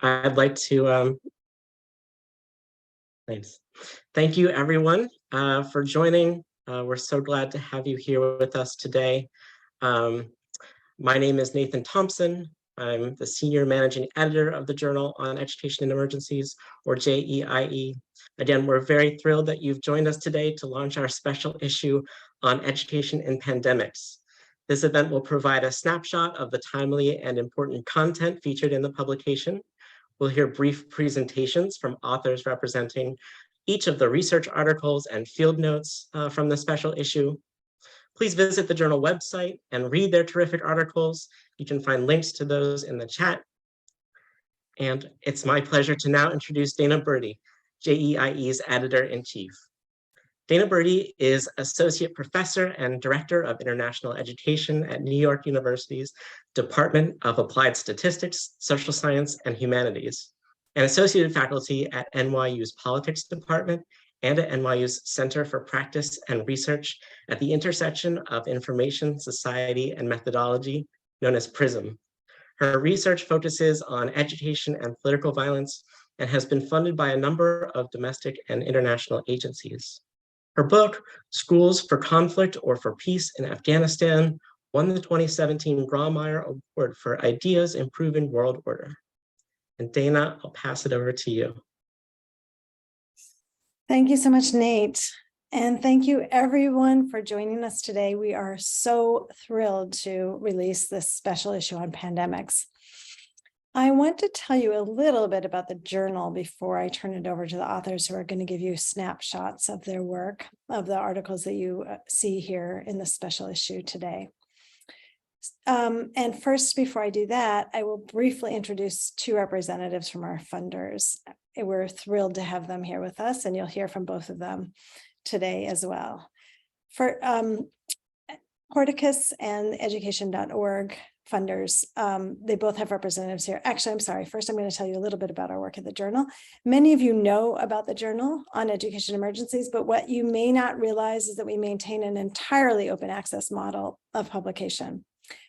I'd like to thanks. Thank you, everyone, for joining. We're so glad to have you here with us today. My name is Nathan Thompson. I'm the Senior Managing Editor of the Journal on Education in Emergencies, or JEiE. Again, we're very thrilled that you've joined us today to launch our special issue on education in pandemics. This event will provide a snapshot of the timely and important content featured in the publication. We'll hear brief presentations from authors representing each of the research articles and field notes from the special issue. Please visit the journal website and read their terrific articles. You can find links to those in the chat. And it's my pleasure to now introduce Dana Burde, JEiE's Editor-in-Chief. Dana Burde is Associate Professor and Director of International Education at New York University's Department of Applied Statistics, Social Science, and Humanities, and Associate Faculty at NYU's Politics Department and at NYU's Center for Practice and Research at the intersection of information, society, and methodology, known as PRISM. Her research focuses on education and political violence and has been funded by a number of domestic and international agencies. Her book, Schools for Conflict or for Peace in Afghanistan, won the 2017 Grawemeyer Award for Ideas Improving World Order. And Dana, I'll pass it over to you. Thank you so much, Nate. And thank you everyone for joining us today. We are so thrilled to release this special issue on pandemics. I want to tell you a little bit about the journal before I turn it over to the authors who are going to give you snapshots of their work, of the articles that you see here in the special issue today. And first, before I do that, I will briefly introduce two representatives from our funders. We're thrilled to have them here with us, and you'll hear from both of them today as well. For Porticus and education.org funders, they both have representatives here. Actually, I'm sorry. First, I'm going to tell you a little bit about our work at the journal. Many of you know about the journal on education emergencies, but what you may not realize is that we maintain an entirely open access model of publication,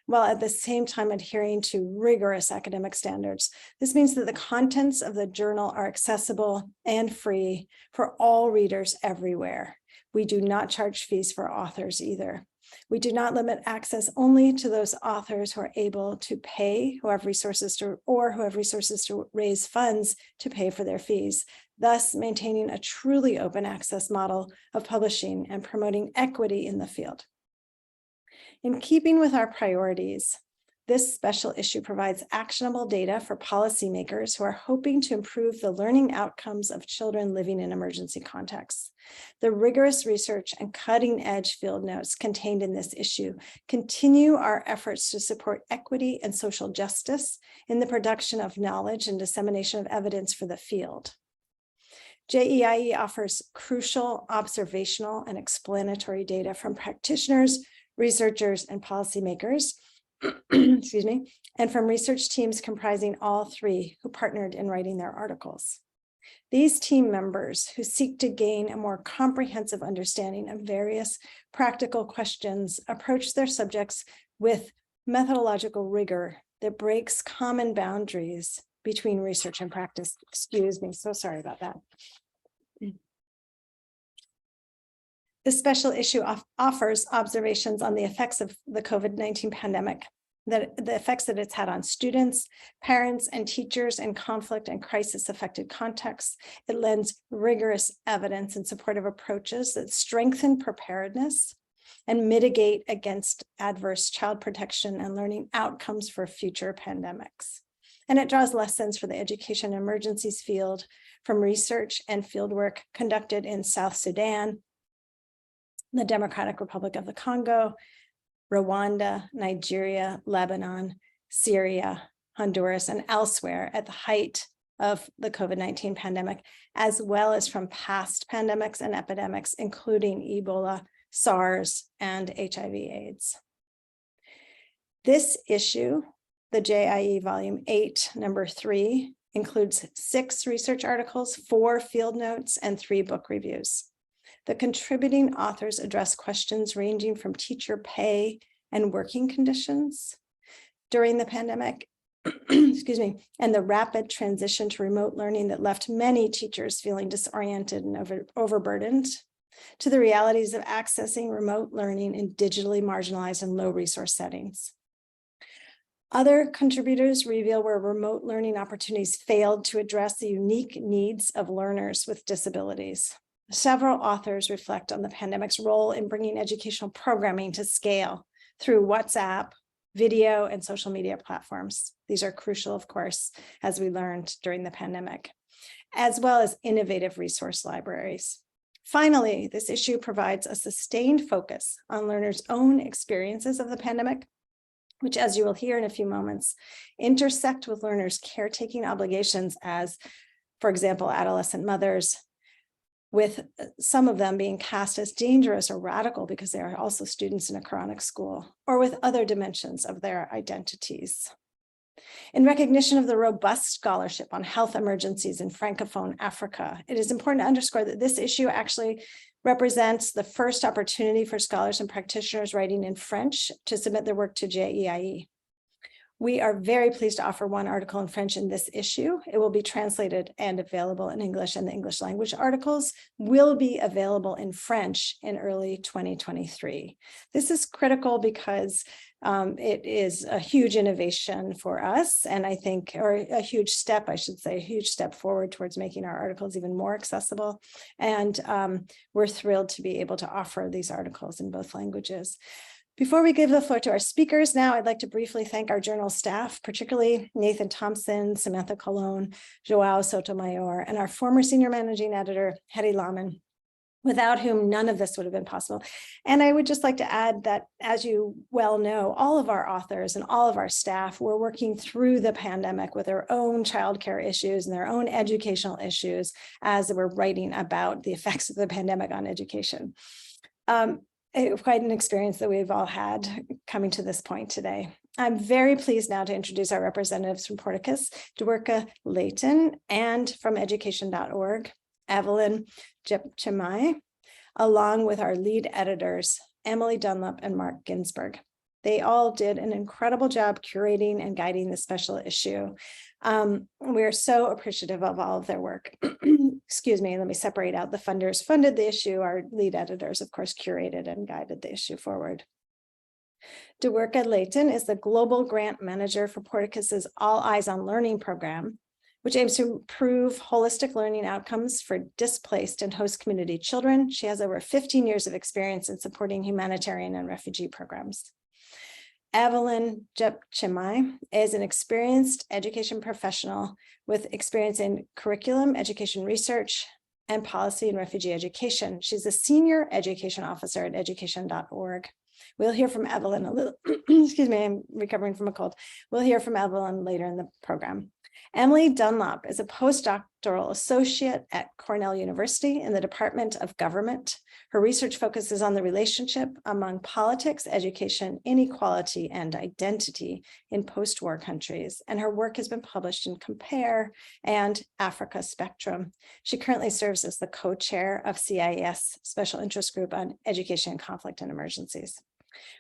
while at the same time adhering to rigorous academic standards. This means that the contents of the journal are accessible and free for all readers everywhere. We do not charge fees for authors either. We do not limit access only to those authors who are able to pay, who have resources to raise funds to pay for their fees, thus maintaining a truly open access model of publishing and promoting equity in the field. In keeping with our priorities, this special issue provides actionable data for policymakers who are hoping to improve the learning outcomes of children living in emergency contexts. The rigorous research and cutting-edge field notes contained in this issue continue our efforts to support equity and social justice in the production of knowledge and dissemination of evidence for the field. JEiE offers crucial observational and explanatory data from practitioners, researchers, and policymakers, excuse me, and from research teams comprising all three who partnered in writing their articles. These team members, who seek to gain a more comprehensive understanding of various practical questions, approach their subjects with methodological rigor that breaks common boundaries between research and practice. Excuse me, so sorry about that. This special issue offers observations on the effects of the COVID-19 pandemic, the effects that it's had on students, parents, and teachers in conflict and crisis-affected contexts. It lends rigorous evidence in support of approaches that strengthen preparedness and mitigate against adverse child protection and learning outcomes for future pandemics. And it draws lessons for the education emergencies field from research and fieldwork conducted in South Sudan, the Democratic Republic of the Congo, Rwanda, Nigeria, Lebanon, Syria, Honduras, and elsewhere at the height of the COVID-19 pandemic, as well as from past pandemics and epidemics, including Ebola, SARS, and HIV/AIDS. This issue, the JEiE Volume 8, number 3, includes 6 research articles, 4 field notes, and 3 book reviews. The contributing authors address questions ranging from teacher pay and working conditions during the pandemic, excuse me, and the rapid transition to remote learning that left many teachers feeling disoriented and overburdened, to the realities of accessing remote learning in digitally marginalized and low resource settings. Other contributors reveal where remote learning opportunities failed to address the unique needs of learners with disabilities. Several authors reflect on the pandemic's role in bringing educational programming to scale through WhatsApp, video, and social media platforms. These are crucial, of course, as we learned during the pandemic, as well as innovative resource libraries. Finally, this issue provides a sustained focus on learners' own experiences of the pandemic, which, as you will hear in a few moments, intersect with learners' caretaking obligations as, for example, adolescent mothers, with some of them being cast as dangerous or radical because they are also students in a chronic school, or with other dimensions of their identities. In recognition of the robust scholarship on health emergencies in Francophone Africa, it is important to underscore that this issue actually represents the first opportunity for scholars and practitioners writing in French to submit their work to JEiE. We are very pleased to offer one article in French in this issue. It will be translated and available in English, and the English language articles will be available in French in early 2023. This is critical because it is a huge innovation for us, and I think, or a huge step, I should say, a huge step forward towards making our articles even more accessible. And we're thrilled to be able to offer these articles in both languages. Before we give the floor to our speakers now, I'd like to briefly thank our journal staff, particularly Nathan Thompson, Samantha Colon, Joao Sotomayor, and our former senior managing editor, Hedy Lahman, without whom none of this would have been possible. And I would just like to add that, as you well know, all of our authors and all of our staff were working through the pandemic with their own childcare issues and their own educational issues as they were writing about the effects of the pandemic on education. Quite an experience that we've all had coming to this point today. I'm very pleased now to introduce our representatives from Porticus, Dwerka Layton, and from education.org, Evelyn JEiE's, along with our lead editors, Emily Dunlop and Mark Ginsberg. They all did an incredible job curating and guiding the special issue. We're so appreciative of all of their work. Excuse me, let me separate out the funders funded the issue. Our lead editors, of course, curated and guided the issue forward. Dwerka Layton is the global grant manager for Porticus's All Eyes on Learning program, which aims to improve holistic learning outcomes for displaced and host community children. She has over 15 years of experience in supporting humanitarian and refugee programs. Evelyn JEiE's is an experienced education professional with experience in curriculum, education research, and policy and refugee education. She's a senior education officer at education.org. We'll hear from Evelyn a little, excuse me, I'm recovering from a cold. We'll hear from Evelyn later in the program. Emily Dunlop is a postdoctoral associate at Cornell University in the Department of Government. Her research focuses on the relationship among politics, education, inequality, and identity in post-war countries, and her work has been published in Compare and Africa Spectrum. She currently serves as the co-chair of JEiE's Special Interest Group on Education, Conflict, and Emergencies.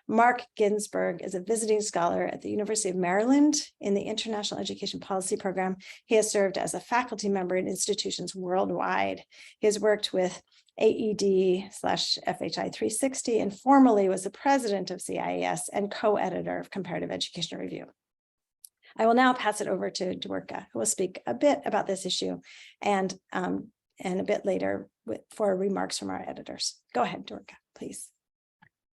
Mark Ginsberg is a visiting scholar at the University of Maryland in the International Education Policy Program. He has served as a faculty member in institutions worldwide. He has worked with AED/FHI 360 and formerly was the president of JEiE's and co-editor of Comparative Education Review. I will now pass it over to Dwerka, who will speak a bit about this issue and a bit later for remarks from our editors. Go ahead, Dwerka, please.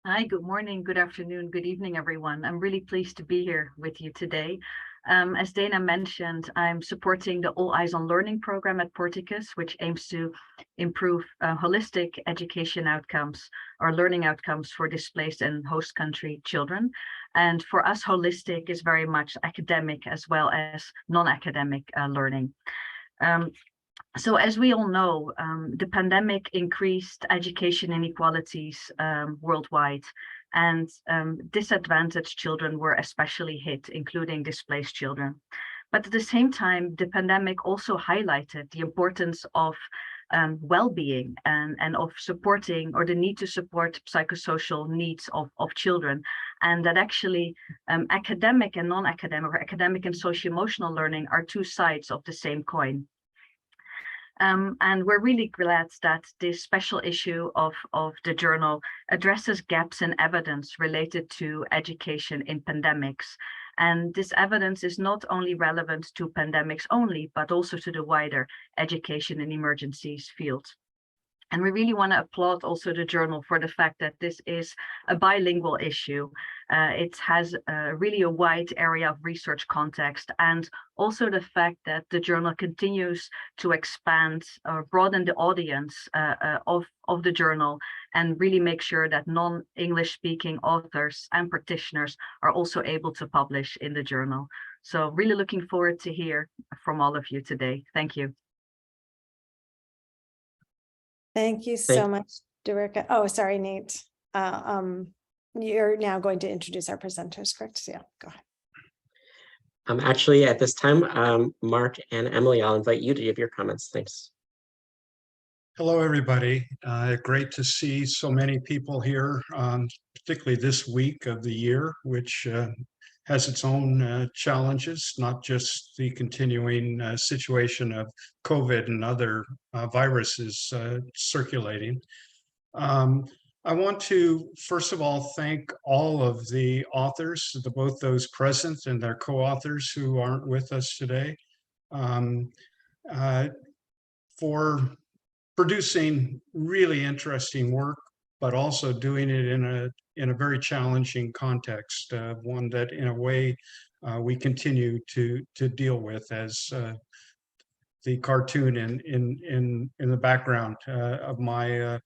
Hi, good morning, good afternoon, good evening, everyone. I'm really pleased to be here with you today. As Dana mentioned, I'm supporting the All Eyes on Learning program at Porticus, which aims to improve holistic education outcomes or learning outcomes for displaced and host country children. And for us, holistic is very much academic as well as non-academic learning. So as we all know, the pandemic increased education inequalities worldwide, and disadvantaged children were especially hit, including displaced children. But at the same time, the pandemic also highlighted the importance of well-being and of supporting, or the need to support psychosocial needs of children. And that actually academic and non-academic, or academic and socio-emotional learning, are two sides of the same coin. And we're really glad that this special issue of the journal addresses gaps in evidence related to education in pandemics. And this evidence is not only relevant to pandemics only, but also to the wider education and emergencies field. And we really want to applaud also the journal for the fact that this is a bilingual issue. It has really a wide area of research context, and also the fact that the journal continues to expand or broaden the audience of the journal, and really make sure that non-English speaking authors and practitioners are also able to publish in the journal. So really looking forward to hear from all of you today. Thank you. Thank you so much, Derica. Oh, sorry, Nate. You're now going to introduce our presenters, correct? Yeah, go ahead. Actually, at this time, Mark and Emily, I'll invite you to give your comments. Thanks. Hello, everybody. Great to see so many people here, particularly this week of the year, which has its own challenges, not just the continuing situation of COVID and other viruses circulating. I want to, first of all, thank all of the authors, both those present and their co-authors who aren't with us today, for producing really interesting work, but also doing it in a very challenging context, one that in a way we continue to deal with, as the cartoon in the background of my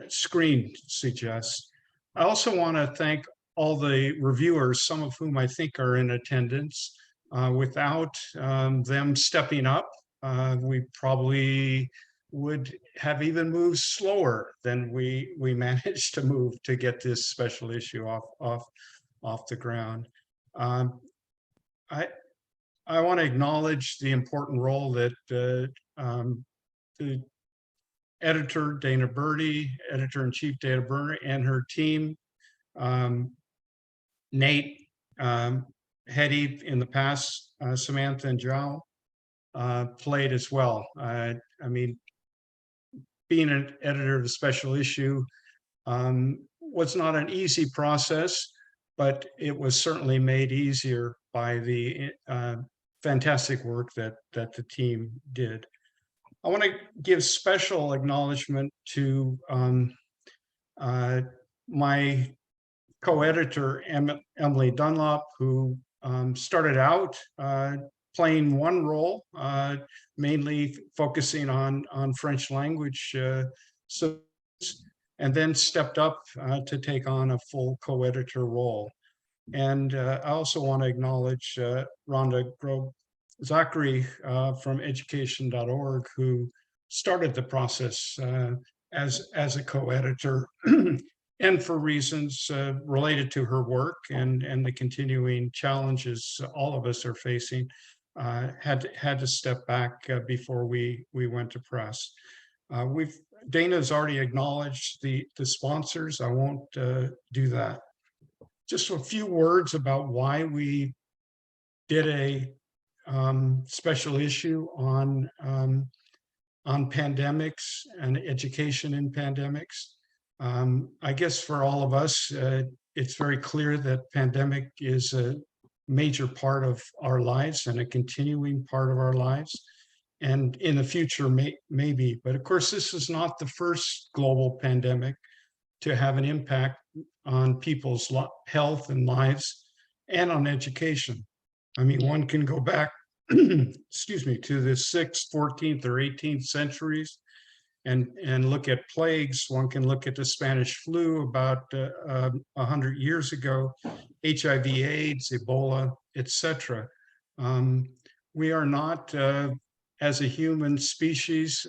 screen suggests. I also want to thank all the reviewers, some of whom I think are in attendance. Without them stepping up, we probably would have even moved slower than we managed to move to get this special issue off the ground. I want to acknowledge the important role that the editor, Dana Burde, editor-in-chief Dana Burde, and her team, Nate, Hetty in the past, Samantha and Joe, played as well. I mean, being an editor of the special issue was not an easy process, but it was certainly made easier by the fantastic work that the team did. I want to give special acknowledgement to my co-editor, Emily Dunlop, who started out playing one role, mainly focusing on French language, and then stepped up to take on a full co-editor role. And I also want to acknowledge Rhonda Zachary from education.org, who started the process as a co-editor, and for reasons related to her work and the continuing challenges all of us are facing, had to step back before we went to press. Dana's already acknowledged the sponsors. I won't do that. Just a few words about why we did a special issue on pandemics and education in pandemics. I guess for all of us, it's very clear that pandemic is a major part of our lives and a continuing part of our lives. And in the future, maybe. But of course, this is not the first global pandemic to have an impact on people's health and lives and on education. I mean, one can go back, excuse me, to the 6th, 14th, or 18th centuries and look at plagues. One can look at the Spanish flu about 100 years ago, HIV, AIDS, Ebola, etc. We are not, as a human species,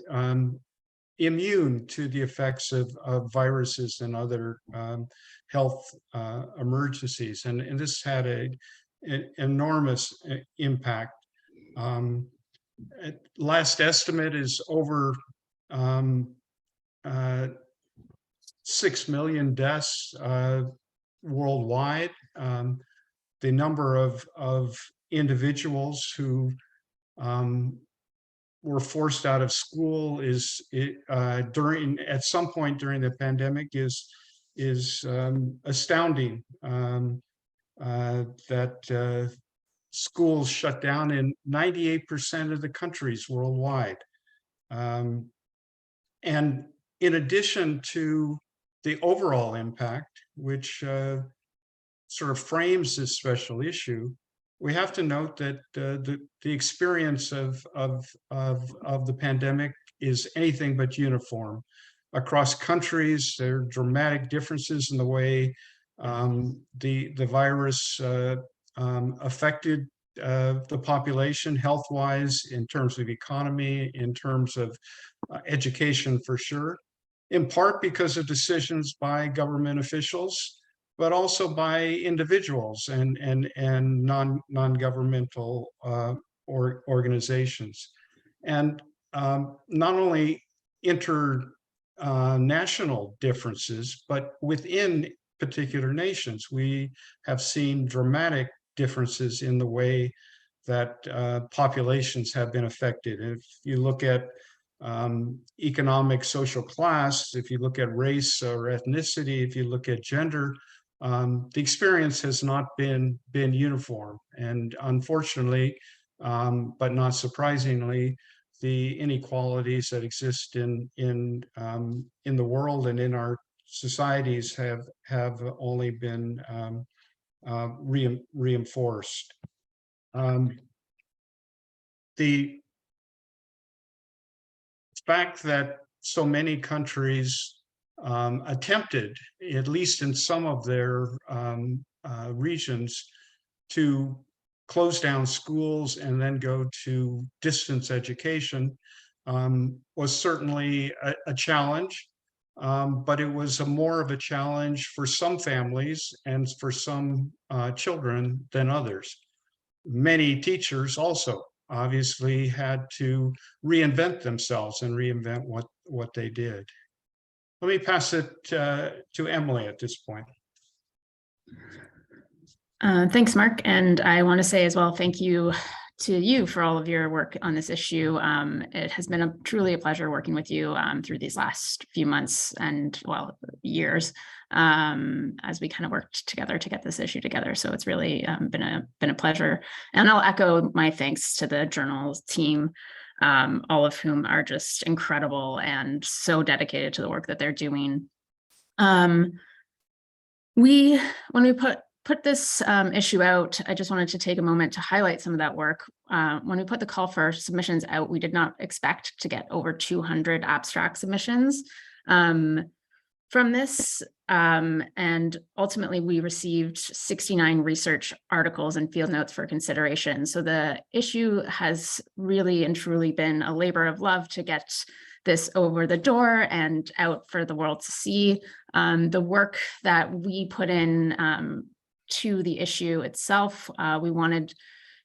immune to the effects of viruses and other health emergencies. And this had an enormous impact. last estimate is over 6 million deaths worldwide. The number of individuals who were forced out of school at some point during the pandemic is astounding. That schools shut down in 98% of the countries worldwide. And in addition to the overall impact, which sort of frames this special issue, we have to note that the experience of the pandemic is anything but uniform. Across countries, there are dramatic differences in the way the virus affected the population health-wise, in terms of economy, in terms of education for sure, in part because of decisions by government officials, but also by individuals and non-governmental organizations. And not only international differences, but within particular nations, we have seen dramatic differences in the way that populations have been affected. If you look at economic, social class, if you look at race or ethnicity, if you look at gender, the experience has not been uniform. And unfortunately, but not surprisingly, the inequalities that exist in the world and in our societies have only been reinforced. The fact that so many countries attempted, at least in some of their regions, to close down schools and then go to distance education was certainly a challenge, but it was more of a challenge for some families and for some children than others. Many teachers also obviously had to reinvent themselves and reinvent what they did. Let me pass it to Emily at this point. Thanks, Mark. And I want to say as well, thank you to you for all of your work on this issue. It has been truly a pleasure working with you through these last few months and, well, years, as we kind of worked together to get this issue together. So it's really been a pleasure. And I'll echo my thanks to the journal team, all of whom are just incredible and so dedicated to the work that they're doing. When we put this issue out, I just wanted to take a moment to highlight some of that work. When we put the call for submissions out, we did not expect to get over 200 abstract submissions from this. And ultimately, we received 69 research articles and field notes for consideration. So the issue has really and truly been a labor of love to get this over the door and out for the world to see. The work that we put in to the issue itself, we wanted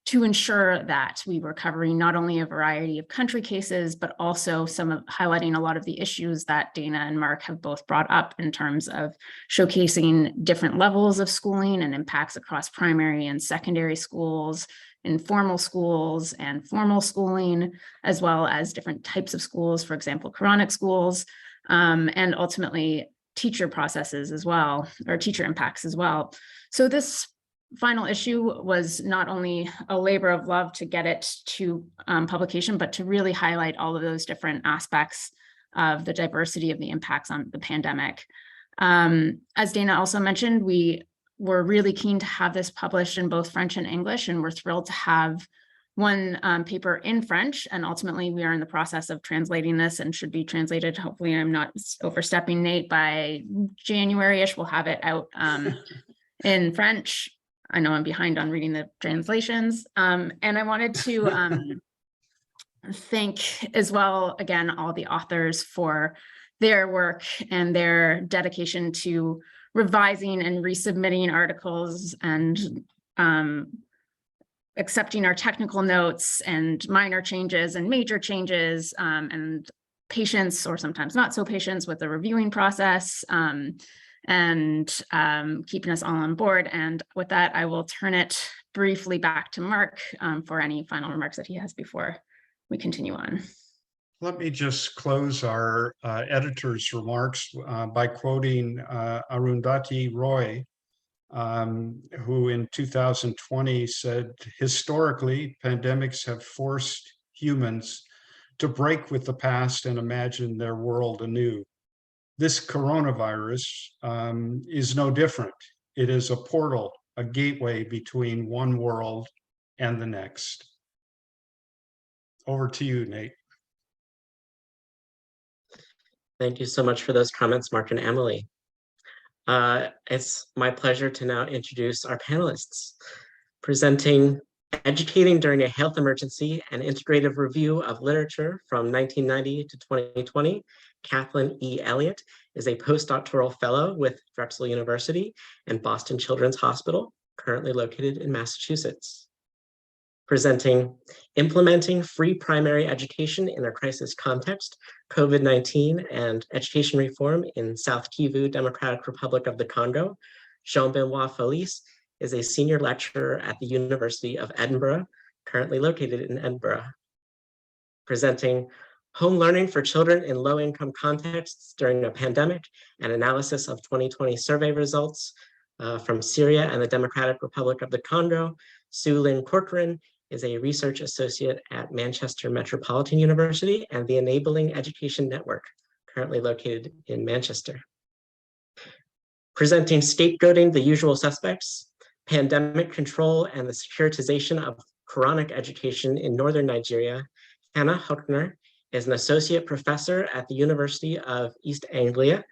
to ensure that we were covering not only a variety of country cases, but also highlighting a lot of the issues that Dana and Mark have both brought up in terms of showcasing different levels of schooling and impacts across primary and secondary schools, informal schools and formal schooling, as well as different types of schools, for example, chronic schools, and ultimately teacher processes as well, or teacher impacts as well. So this final issue was not only a labor of love to get it to publication, but to really highlight all of those different aspects of the diversity of the impacts on the pandemic. As Dana also mentioned, we were really keen to have this published in both French and English, and we're thrilled to have one paper in French, and ultimately we are in the process of translating this and should be translated. Hopefully I'm not overstepping Nate, by January-ish, we'll have it out in French. I know I'm behind on reading the translations. And I wanted to thank as well, again, all the authors for their work and their dedication to revising and resubmitting articles and accepting our technical notes and minor changes and major changes, and patience or sometimes not so patience with the reviewing process, and keeping us all on board. And with that, I will turn it briefly back to Mark for any final remarks that he has before we continue on. Let me just close our editor's remarks by quoting Arundhati Roy, who in 2020 said, "Historically, pandemics have forced humans to break with the past and imagine their world anew. This coronavirus is no different. It is a portal, a gateway between one world and the next." Over to you, Nate. Thank you so much for those comments, Mark and Emily. It's my pleasure to now introduce our panelists. Presenting Educating During a Health Emergency, an Integrative Review of Literature from 1990 to 2020, Kathleen E. Elliott is a postdoctoral fellow with Drexel University and Boston Children's Hospital, currently located in Massachusetts. Presenting Implementing Free Primary Education in a Crisis Context, COVID-19 and Education Reform in South Kivu, Democratic Republic of the Congo, Jean-Benoit Felice is a senior lecturer at the University of Edinburgh, currently located in Edinburgh. Presenting Home Learning for Children in Low-Income Contexts During a Pandemic, an Analysis of 2020 Survey Results from Syria and the Democratic Republic of the Congo, Sue Lynn Corcoran is a research associate at Manchester Metropolitan University and the Enabling Education Network, currently located in Manchester. Presenting Scapegoating the Usual Suspects, Pandemic Control and the Securitization of Quranic Education in Northern Nigeria, Hannah Huckner is an associate professor at the University of East Anglia,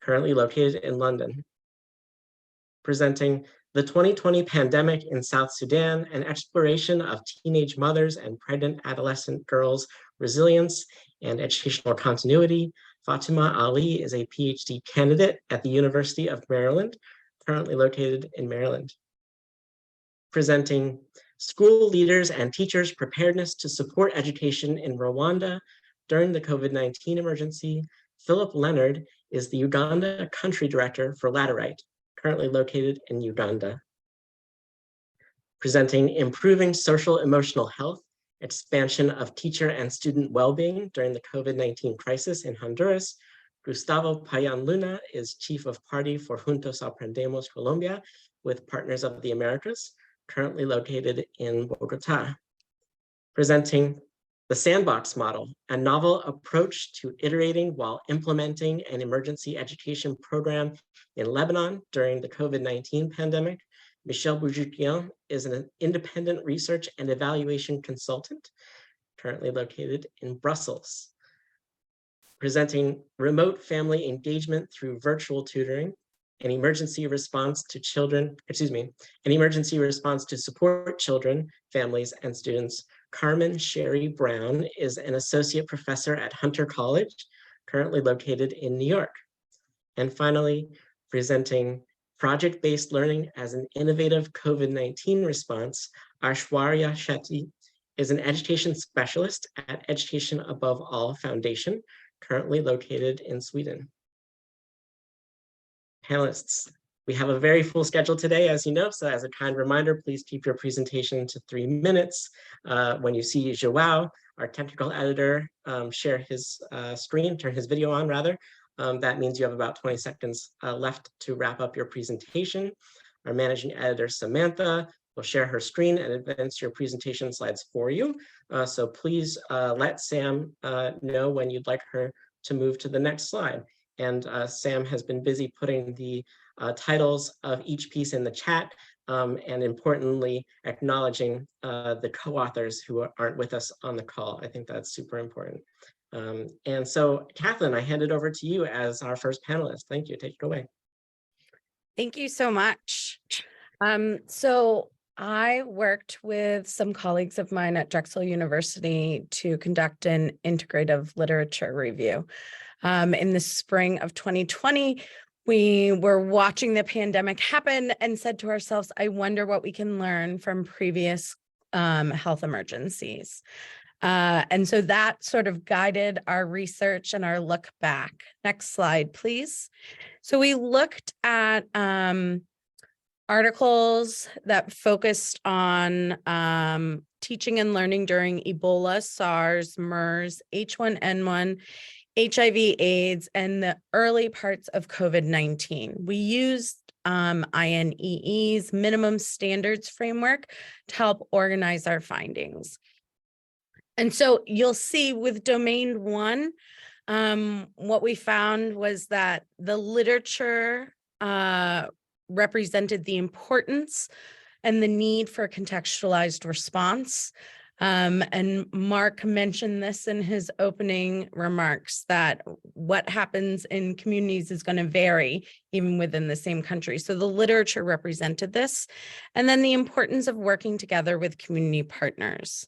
currently located in London. Presenting The 2020 Pandemic in South Sudan, an exploration of teenage mothers and pregnant adolescent girls' resilience and educational continuity, Fatima Ali is a PhD candidate at the University of Maryland, currently located in Maryland. Presenting School Leaders and Teachers' Preparedness to Support Education in Rwanda during the COVID-19 emergency, Philip Leonard is the Uganda Country Director for Laterite, currently located in Uganda. Presenting Improving Social Emotional Health, Expansion of Teacher and Student Wellbeing during the COVID-19 crisis in Honduras, Gustavo Payan Luna is Chief of Party for Juntos Aprendemos Colombia with Partners of the Americas, currently located in Bogota. Presenting The Sandbox Model, a novel approach to iterating while implementing an emergency education program in Lebanon during the COVID-19 pandemic. Michel Bourguignon is an independent research and evaluation consultant, currently located in Brussels. Presenting Remote Family Engagement through Virtual Tutoring, an emergency response to support children, families, and students. Carmen Sherry Brown is an associate professor at Hunter College, currently located in New York. And finally, presenting Project-Based Learning as an Innovative COVID-19 Response, Aishwarya Shetty is an education specialist at Education Above All Foundation, currently located in Sweden. Panelists, we have a very full schedule today, as you know, so as a kind reminder, please keep your presentation to 3 minutes. When you see Joao, our technical editor, share his screen, turn his video on rather, that means you have about 20 seconds left to wrap up your presentation. Our managing editor, Samantha, will share her screen and advance your presentation slides for you. So please let Sam know when you'd like her to move to the next slide. And Sam has been busy putting the titles of each piece in the chat, and importantly, acknowledging the co-authors who aren't with us on the call. I think that's super important. And so, Kathleen, I hand it over to you as our first panelist. Thank you. Take it away. Thank you so much. So I worked with some colleagues of mine at Drexel University to conduct an integrative literature review. In the spring of 2020, we were watching the pandemic happen and said to ourselves, I wonder what we can learn from previous health emergencies. And so that sort of guided our research and our look back. Next slide, please. So we looked at articles that focused on teaching and learning during Ebola, SARS, MERS, H1N1, HIV/AIDS, and the early parts of COVID-19. We used INEE's minimum standards framework to help organize our findings. And so you'll see with domain 1, what we found was that the literature represented the importance and the need for a contextualized response. And Mark mentioned this in his opening remarks, that what happens in communities is going to vary even within the same country. So the literature represented this, and then the importance of working together with community partners.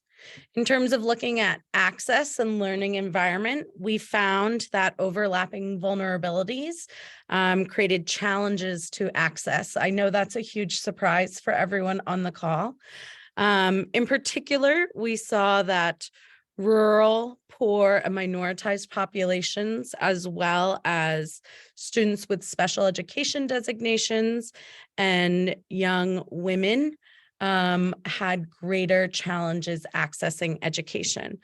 In terms of looking at access and learning environment, we found that overlapping vulnerabilities created challenges to access. I know that's a huge surprise for everyone on the call. In particular, we saw that rural, poor, and minoritized populations, as well as students with special education designations and young women, had greater challenges accessing education.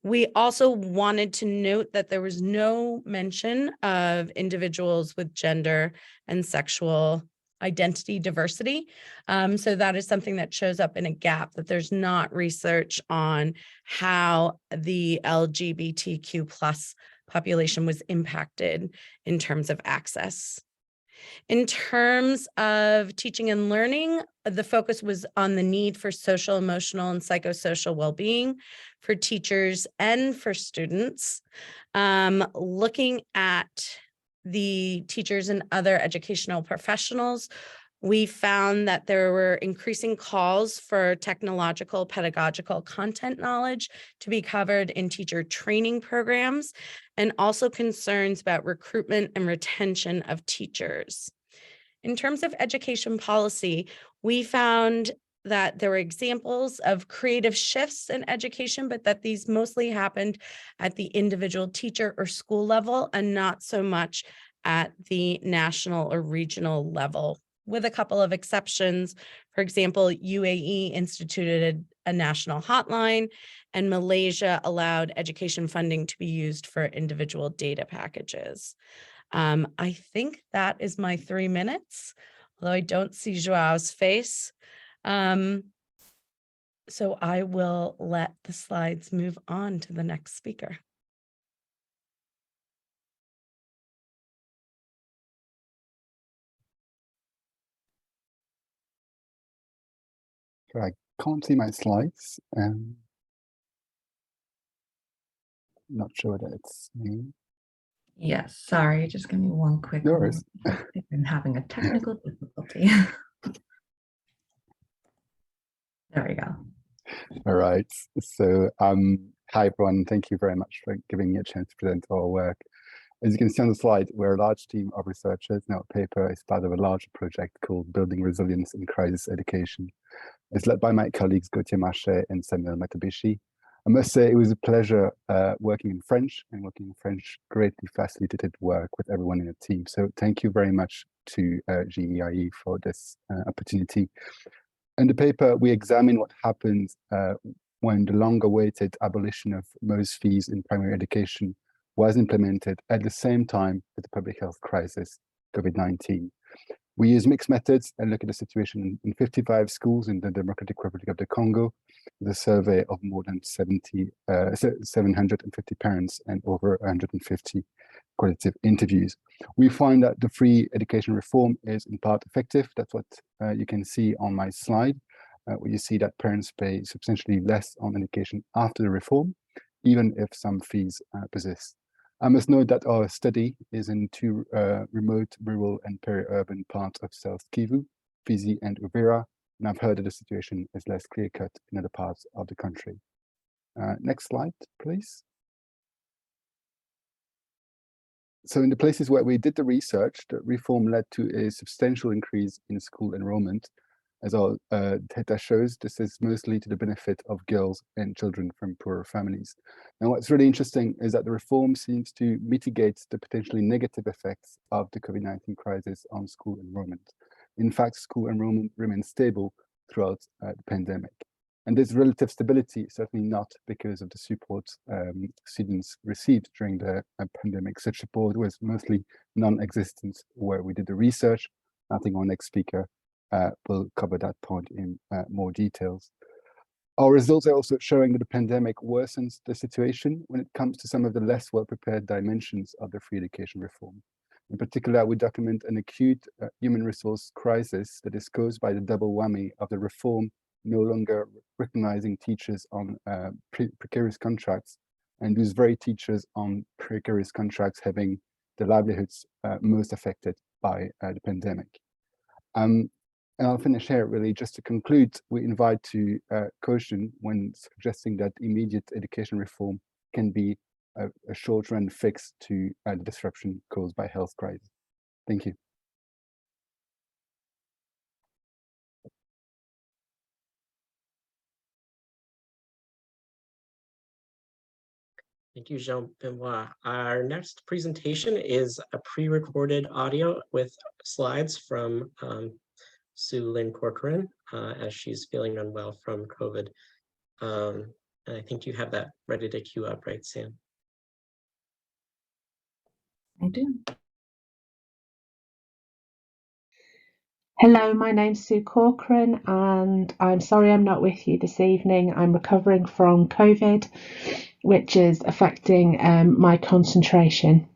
We also wanted to note that there was no mention of individuals with gender and sexual identity diversity. So that is something that shows up in a gap, that there's not research on how the LGBTQ+ population was impacted in terms of access. In terms of teaching and learning, the focus was on the need for social, emotional, and psychosocial well-being for teachers and for students. Looking at the teachers and other educational professionals, we found that there were increasing calls for technological, pedagogical content knowledge to be covered in teacher training programs, and also concerns about recruitment and retention of teachers. In terms of education policy, we found that there were examples of creative shifts in education, but that these mostly happened at the individual teacher or school level and not so much at the national or regional level, with a couple of exceptions. For example, UAE instituted a national hotline, and Malaysia allowed education funding to be used for individual data packages. I think that is my 3 minutes, although I don't see Joao's face. So I will let the slides move on to the next speaker. I can't see my slides. Not sure that it's me. Yes, sorry, just give me one quick No moment. worries. I've been having a technical difficulty. There we go. All right. So, hi everyone. Thank you very much for giving me a chance to present our work. As you can see on the slide, we're a large team of researchers. Now, our paper is part of a larger project called Building Resilience in Crisis Education. It's led by my colleagues Gauthier Marchais and Samuel Matabishi. I must say it was a pleasure working in French, and working in French greatly facilitated work with everyone in the team. So thank you very much to JEiE for this opportunity. In the paper, we examine what happens when the long-awaited abolition of most fees in primary education was implemented at the same time as the public health crisis, COVID-19. We use mixed methods and look at the situation in 55 schools in the Democratic Republic of the Congo, with a survey of more than 750 parents and over 150 qualitative interviews. We find that the free education reform is in part effective. That's what you can see on my slide, where you see that parents pay substantially less on education after the reform, even if some fees persist. I must note that our study is in 2 remote, rural, and peri-urban parts of South Kivu, Fizi, and Uvira, and I've heard that the situation is less clear-cut in other parts of the country. Next slide, please. So in the places where we did the research, the reform led to a substantial increase in school enrollment, As our data shows, this is mostly to the benefit of girls and children from poorer families. Now, what's really interesting is that the reform seems to mitigate the potentially negative effects of the COVID-19 crisis on school enrollment. In fact, school enrollment remains stable throughout the pandemic. And this relative stability is certainly not because of the support students received during the pandemic. Such support was mostly non-existent where we did the research. I think our next speaker will cover that point in more details. Our results are also showing that the pandemic worsens the situation when it comes to some of the less well-prepared dimensions of the free education reform. In particular, we document an acute human resource crisis that is caused by the double whammy of the reform no longer recognizing teachers on precarious contracts, and those very teachers on precarious contracts having the livelihoods most affected by the pandemic. And I'll finish here really just to conclude. We invite to caution when suggesting that immediate education reform can be a short-run fix to the disruption caused by health crisis. Thank you. Thank you, Jean-Benoit. Our next presentation is a pre-recorded audio with slides from Sue Lynn Corcoran as she's feeling unwell from COVID. And I think you have that ready to queue up, right, Sam? I do. Hello, my name's Sue Corcoran, and I'm sorry I'm not with you this evening. I'm recovering from COVID, which is affecting my concentration.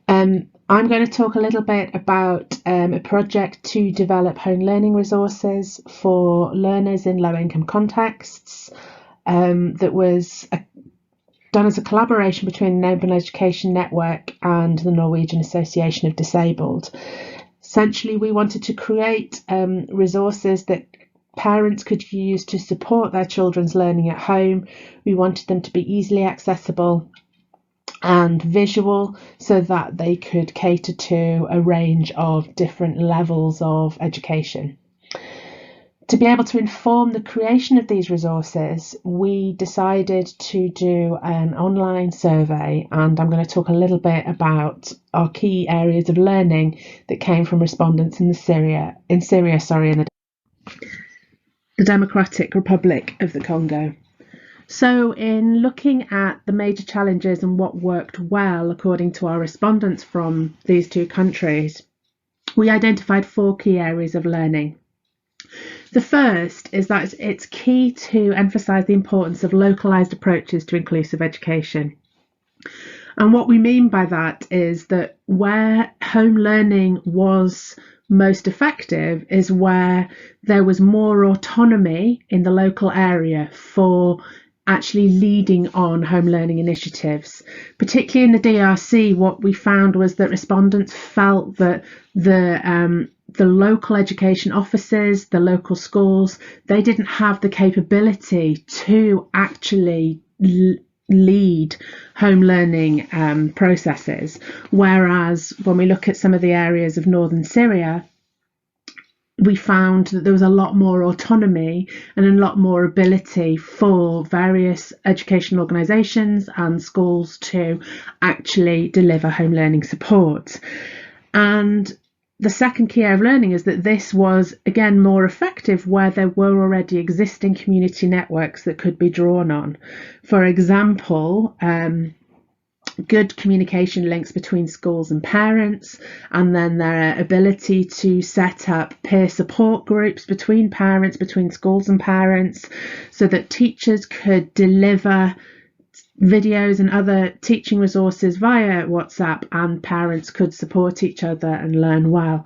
I'm going to talk a little bit about a project to develop home learning resources for learners in low-income contexts that was done as a collaboration between the Open Education Network and the Norwegian Association of Disabled. Essentially, we wanted to create resources that parents could use to support their children's learning at home. We wanted them to be easily accessible and visual so that they could cater to a range of different levels of education. To be able to inform the creation of these resources, we decided to do an online survey, and I'm going to talk a little bit about our key areas of learning that came from respondents in Syria, in the Democratic Republic of the Congo. So in looking at the major challenges and what worked well according to our respondents from these two countries, we identified 4 key areas of learning. The first is that it's key to emphasise the importance of localised approaches to inclusive education. And what we mean by that is that where home learning was most effective is where there was more autonomy in the local area for actually leading on home learning initiatives. Particularly in the DRC, what we found was that respondents felt that the local education officers, the local schools, they didn't have the capability to actually lead home learning processes. Whereas when we look at some of the areas of northern Syria, we found that there was a lot more autonomy and a lot more ability for various education organisations and schools to actually deliver home learning support. And the second key area of learning is that this was, again, more effective where there were already existing community networks that could be drawn on. For example, good communication links between schools and parents, and then their ability to set up peer support groups between parents, between schools and parents, so that teachers could deliver videos and other teaching resources via WhatsApp, and parents could support each other and learn well.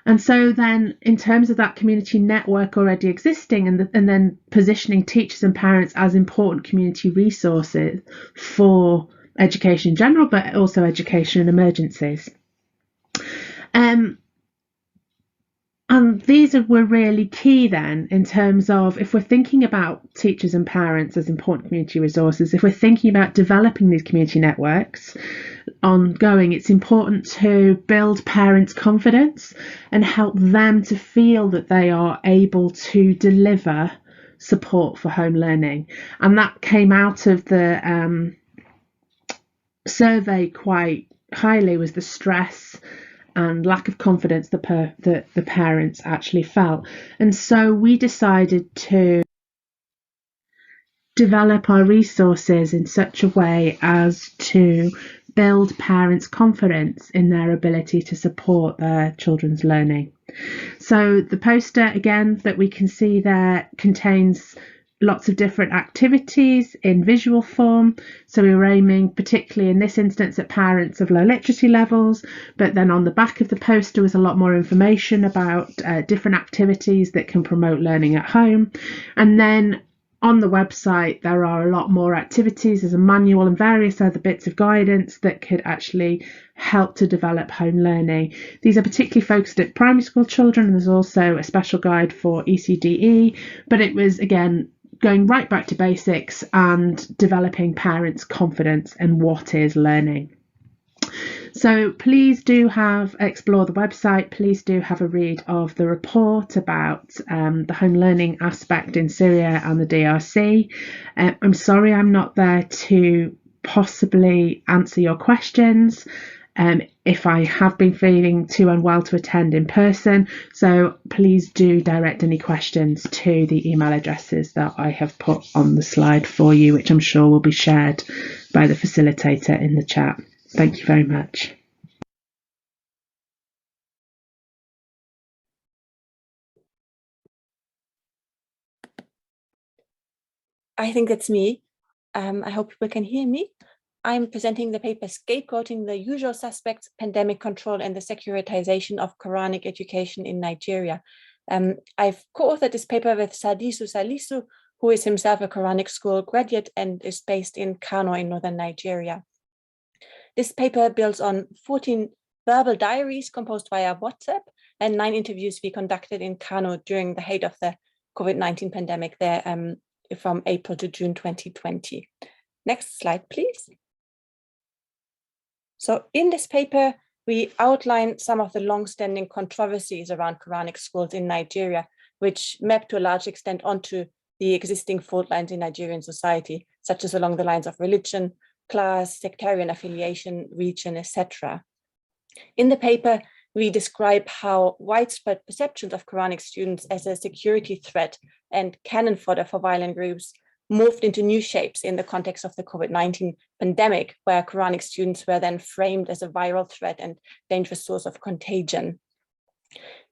And so then in terms of that community network already existing, and then positioning teachers and parents as important community resources for education in general, but also education in emergencies. And these were really key then in terms of, if we're thinking about teachers and parents as important community resources, if we're thinking about developing these community networks, ongoing, it's important to build parents' confidence and help them to feel that they are able to deliver support for home learning. And that came out of the survey quite highly, was the stress and lack of confidence that the parents actually felt. And so we decided to develop our resources in such a way as to build parents' confidence in their ability to support their children's learning. So the poster, again, that we can see there contains lots of different activities in visual form. So we were aiming particularly in this instance at parents of low literacy levels, but then on the back of the poster was a lot more information about different activities that can promote learning at home. And then on the website, there are a lot more activities. There's a manual and various other bits of guidance that could actually help to develop home learning. These are particularly focused at primary school children, and there's also a special guide for ECDE, but it was, again, going right back to basics and developing parents' confidence in what is learning. So please do explore the website. Please do have a read of the report about the home learning aspect in Syria and the DRC. I'm sorry I'm not there to possibly answer your questions if I have been feeling too unwell to attend in person. So please do direct any questions to the email addresses that I have put on the slide for you, which I'm sure will be shared by the facilitator in the chat. Thank you very much. I think that's me. I hope people can hear me. I'm presenting the paper Scapegoating the Usual Suspects, Pandemic Control and the Securitization of Quranic Education in Nigeria. I've co-authored this paper with Sadisu Salisu, who is himself a Quranic school graduate and is based in Kano in northern Nigeria. This paper builds on 14 verbal diaries composed via WhatsApp and 9 interviews we conducted in Kano during the height of the COVID-19 pandemic there from April to June 2020. Next slide, please. So in this paper, we outline some of the long-standing controversies around Quranic schools in Nigeria, which map to a large extent onto the existing fault lines in Nigerian society, such as along the lines of religion, class, sectarian affiliation, region, etc. In the paper, we describe how widespread perceptions of Quranic students as a security threat and cannon fodder for violent groups morphed into new shapes in the context of the COVID-19 pandemic, where Quranic students were then framed as a viral threat and dangerous source of contagion.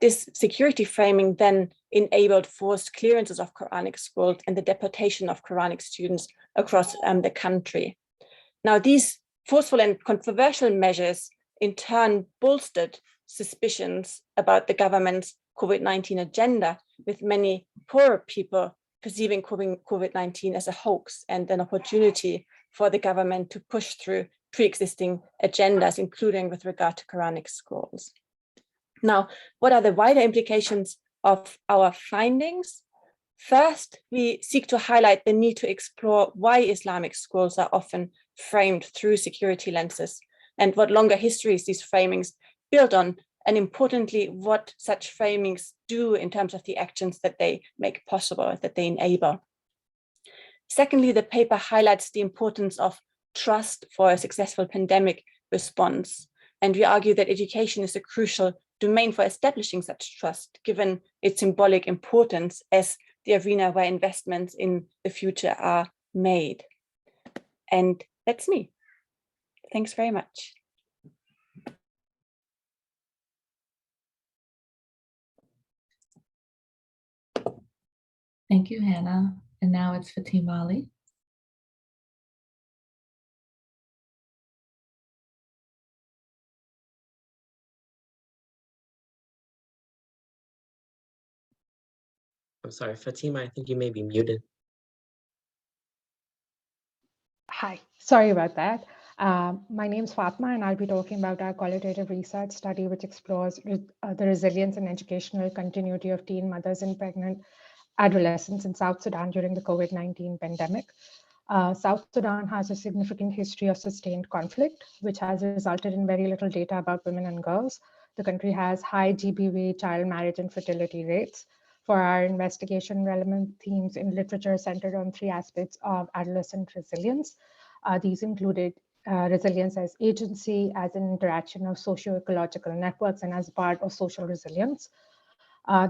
This security framing then enabled forced clearances of Quranic schools and the deportation of Quranic students across the country. Now, these forceful and controversial measures in turn bolstered suspicions about the government's COVID-19 agenda, with many poorer people perceiving COVID-19 as a hoax and an opportunity for the government to push through pre-existing agendas, including with regard to Quranic schools. Now, what are the wider implications of our findings? First, we seek to highlight the need to explore why Islamic schools are often framed through security lenses and what longer histories these framings build on, and importantly, what such framings do in terms of the actions that they make possible, that they enable. Secondly, the paper highlights the importance of trust for a successful pandemic response. And we argue that education is a crucial domain for establishing such trust, given its symbolic importance as the arena where investments in the future are made. And that's me. Thanks very much. Thank you, Hannah. And now it's Fatima Ali. I'm sorry, Fatima, I think you may be muted. Hi, sorry about that. My name is Fatma, and I'll be talking about our qualitative research study, which explores the resilience and educational continuity of teen mothers and pregnant adolescents in South Sudan during the COVID-19 pandemic. South Sudan has a significant history of sustained conflict, which has resulted in very little data about women and girls. The country has high GBV, child marriage, and fertility rates. For our investigation, relevant themes in literature centered on 3 aspects of adolescent resilience. These included resilience as agency, as an interaction of socio-ecological networks, and as part of social resilience.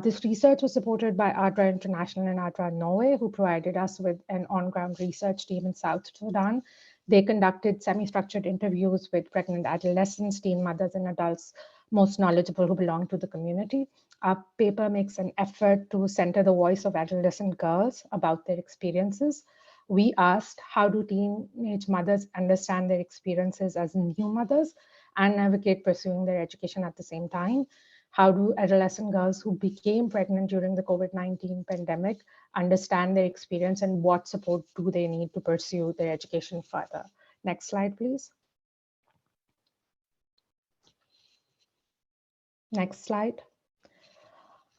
This research was supported by ADRA International and ADRA Norway, who provided us with an on-ground research team in South Sudan. They conducted semi-structured interviews with pregnant adolescents, teen mothers, and adults most knowledgeable who belong to the community. Our paper makes an effort to center the voice of adolescent girls about their experiences. We asked, how do teenage mothers understand their experiences as new mothers and navigate pursuing their education at the same time? How do adolescent girls who became pregnant during the COVID-19 pandemic understand their experience, and what support do they need to pursue their education further? Next slide, please. Next slide.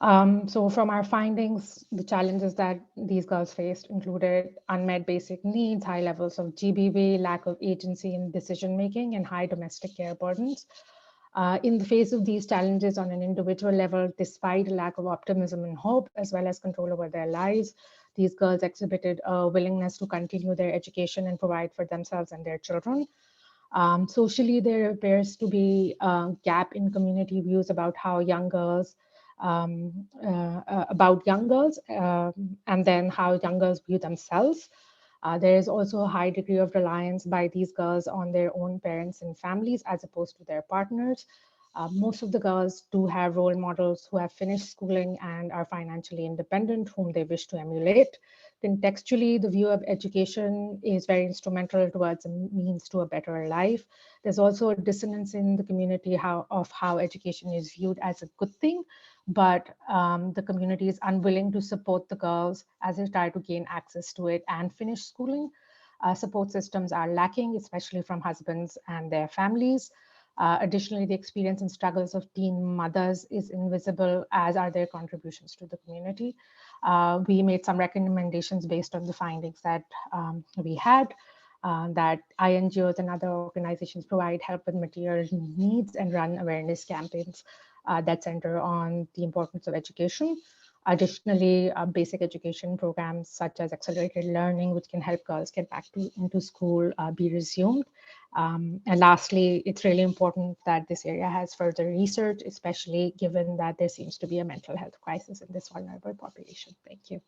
So from our findings, the challenges that these girls faced included unmet basic needs, high levels of GBV, lack of agency in decision-making, and high domestic care burdens. In the face of these challenges on an individual level, despite a lack of optimism and hope, as well as control over their lives, these girls exhibited a willingness to continue their education and provide for themselves and their children. Socially, there appears to be a gap in community views about how young girls, and then how young girls view themselves. There is also a high degree of reliance by these girls on their own parents and families as opposed to their partners. Most of the girls do have role models who have finished schooling and are financially independent, whom they wish to emulate. Contextually, the view of education is very instrumental towards a means to a better life. There's also a dissonance in the community of how education is viewed as a good thing, but the community is unwilling to support the girls as they try to gain access to it and finish schooling. Support systems are lacking, especially from husbands and their families. Additionally, the experience and struggles of teen mothers is invisible, as are their contributions to the community. We made some recommendations based on the findings that we had, that INGOs and other organizations provide help with material needs and run awareness campaigns that center on the importance of education. Additionally, basic education programs such as accelerated learning, which can help girls get back into school, be resumed. And lastly, it's really important that this area has further research, especially given that there seems to be a mental health crisis in this vulnerable population. Thank you.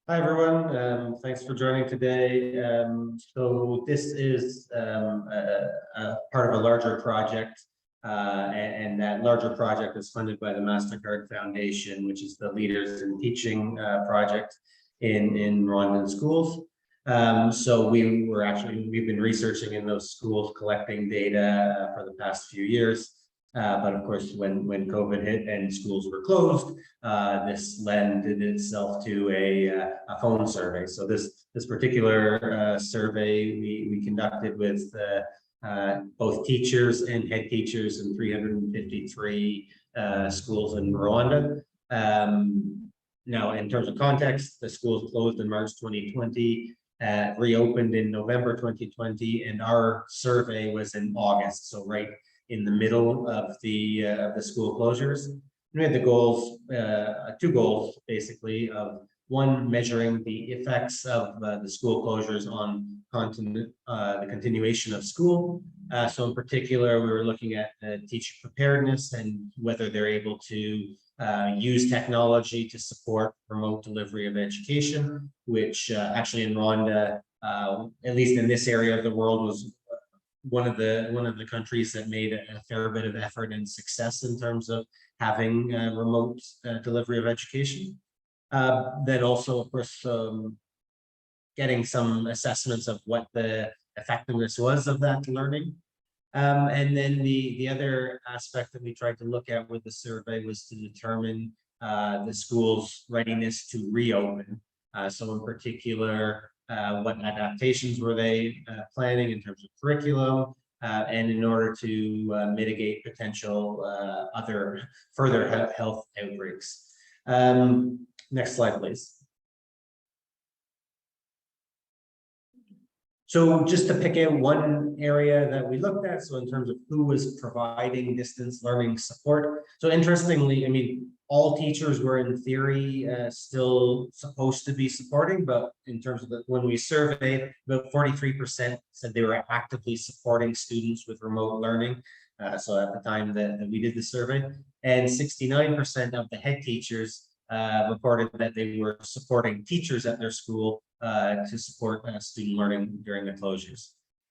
Hi, everyone. Thanks for joining today. So this is a part of a larger project, and that larger project is funded by the MasterCard Foundation, which is the Leaders in Teaching project in Rwandan schools. So we've been researching in those schools, collecting data for the past few years. But of course, when COVID hit and schools were closed, this lended itself to a phone survey. So this particular survey we conducted with both teachers and head teachers in 353 schools in Rwanda. Now, in terms of context, the schools closed in March 2020, reopened in November 2020, and our survey was in August. So right in the middle of the school closures. We had the goals, 2 goals basically, of one, measuring the effects of the school closures on the continuation of school. So in particular, we were looking at teacher preparedness and whether they're able to use technology to support remote delivery of education, which actually in Rwanda, at least in this area of the world, was one of the countries that made a fair bit of effort and success in terms of having remote delivery of education. Then also, of course, getting some assessments of what the effectiveness was of that learning. And then the other aspect that we tried to look at with the survey was to determine the school's readiness to reopen. So in particular, what adaptations were they planning in terms of curriculum, and in order to mitigate potential other further health outbreaks. Next slide, please. So just to pick out one area that we looked at, so in terms of who was providing distance learning support. So interestingly, I mean, all teachers were in theory still supposed to be supporting, but in terms of when we surveyed, about 43% said they were actively supporting students with remote learning. So at the time that we did the survey, and 69% of the head teachers reported that they were supporting teachers at their school to support student learning during the closures.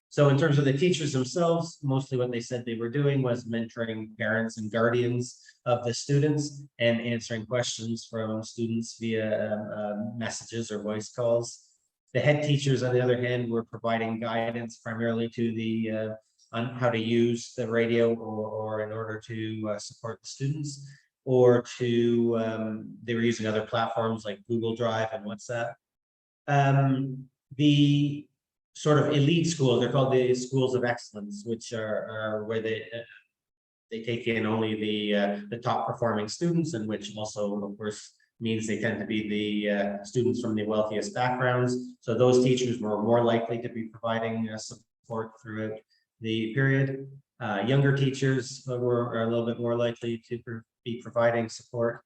So in terms of the teachers themselves, mostly what they said they were doing was mentoring parents and guardians of the students and answering questions from students via messages or voice calls. The head teachers, on the other hand, were providing guidance primarily to the on how to use the radio or in order to support the students, or to they were using other platforms like Google Drive and WhatsApp. The sort of elite schools, they're called the schools of excellence, which are where they take in only the top performing students, and which also, of course, means they tend to be the students from the wealthiest backgrounds. So those teachers were more likely to be providing support throughout the period. Younger teachers are a little bit more likely to be providing support.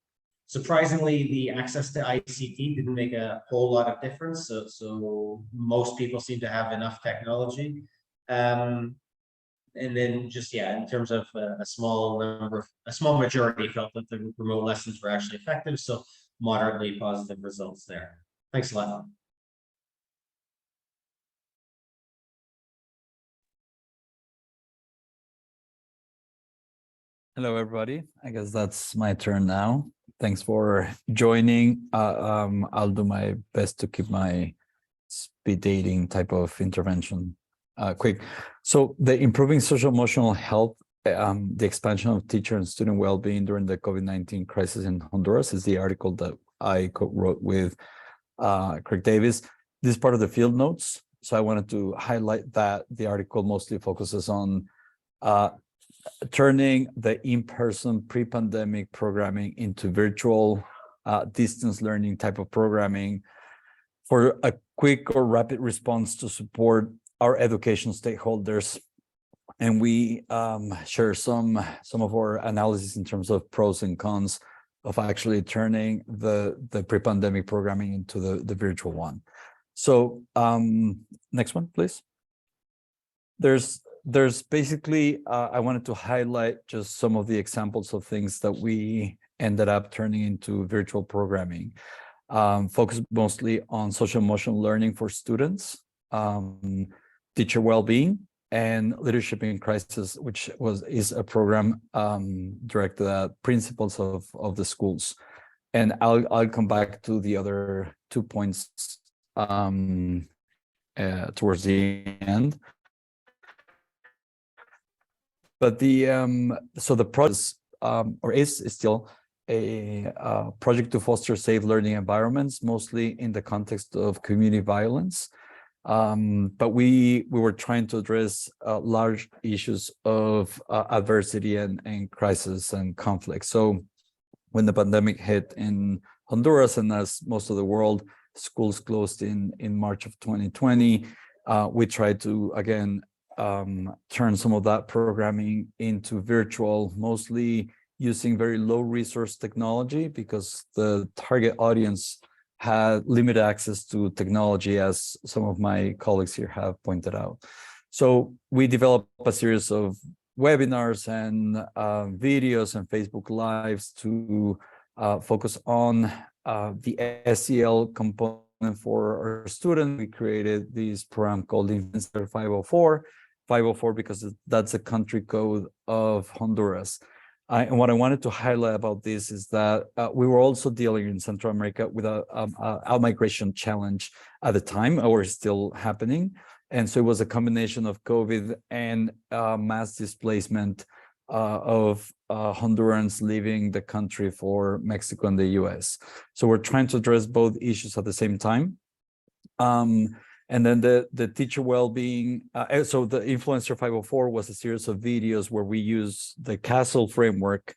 Surprisingly, the access to ICT didn't make a whole lot of difference. So most people seem to have enough technology. And then just, yeah, in terms of a small majority felt that the remote lessons were actually effective. So moderately positive results there. Thanks a lot. Hello, everybody. I guess that's my turn now. Thanks for joining. I'll do my best to keep my speed dating type of intervention quick. So the improving social emotional health, the expansion of teacher and student well-being during the COVID-19 crisis in Honduras is the article that I co-wrote with Craig Davis. This is part of the field notes. So I wanted to highlight that the article mostly focuses on turning the in-person pre-pandemic programming into virtual distance learning type of programming for a quick or rapid response to support our education stakeholders. And we share some of our analysis in terms of pros and cons of actually turning the pre-pandemic programming into the virtual one. So next one, please. There's basically, I wanted to highlight just some of the examples of things that we ended up turning into virtual programming. Focused mostly on social emotional learning for students, teacher well-being, and leadership in crisis, which is a program directed at principals of the schools. And I'll come back to the other 2 points towards the end. But so the process is still a project to foster safe learning environments, mostly in the context of community violence. But we were trying to address large issues of adversity and crisis and conflict. So when the pandemic hit in Honduras, and as most of the world, schools closed in March of 2020, we tried to, again, turn some of that programming into virtual, mostly using very low resource technology, because the target audience had limited access to technology, as some of my colleagues here have pointed out. So we developed a series of webinars and videos and Facebook Lives to focus on the SEL component for our students. We created this program called Instigated 504 because that's the country code of Honduras. And what I wanted to highlight about this is that we were also dealing in Central America with a out-migration challenge at the time, or still happening. And so it was a combination of COVID and mass displacement of Hondurans leaving the country for Mexico and the US. So we're trying to address both issues at the same time. And then the teacher well-being, so the Influencer 504 was a series of videos where we use the Castle framework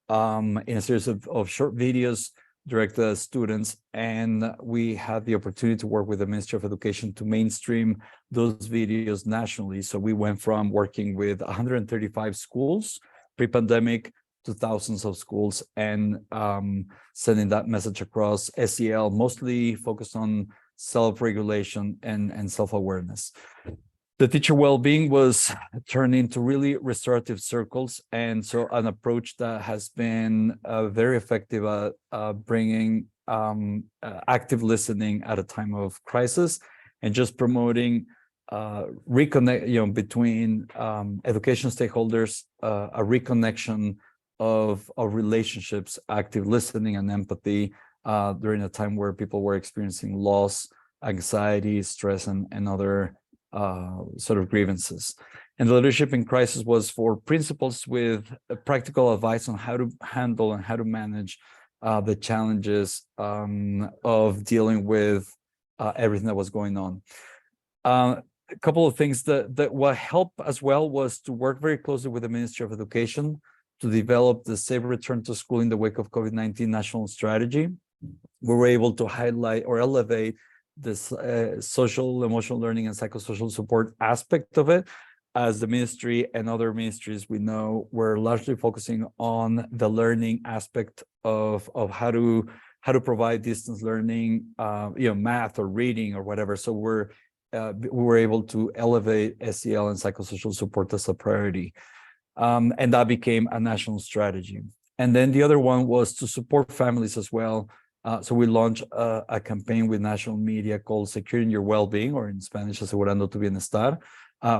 in a series of short videos direct students, and we had the opportunity to work with the Ministry of Education to mainstream those videos nationally. So we went from working with 135 schools pre-pandemic to thousands of schools, and sending that message across. SEL mostly focused on self-regulation and self-awareness. The teacher well-being was turned into really restorative circles, and so an approach that has been very effective at bringing active listening at a time of crisis, and just promoting reconnect, between education stakeholders, a reconnection of relationships, active listening and empathy during a time where people were experiencing loss, anxiety, stress, and other sort of grievances. And the leadership in crisis was for principals with practical advice on how to handle and how to manage the challenges of dealing with everything that was going on. A couple of things that what helped as well was to work very closely with the Ministry of Education to develop the Safe Return to School in the Wake of COVID-19 national strategy. We were able to highlight or elevate this social, emotional learning and psychosocial support aspect of it, as the ministry and other ministries we know were largely focusing on the learning aspect of how to provide distance learning, math or reading or whatever. So we were able to elevate SEL and psychosocial support as a priority, and that became a national strategy. And then the other one was to support families as well. So we launched a campaign with national media called Securing Your Wellbeing, or in Spanish, Asegurando tu Bienestar,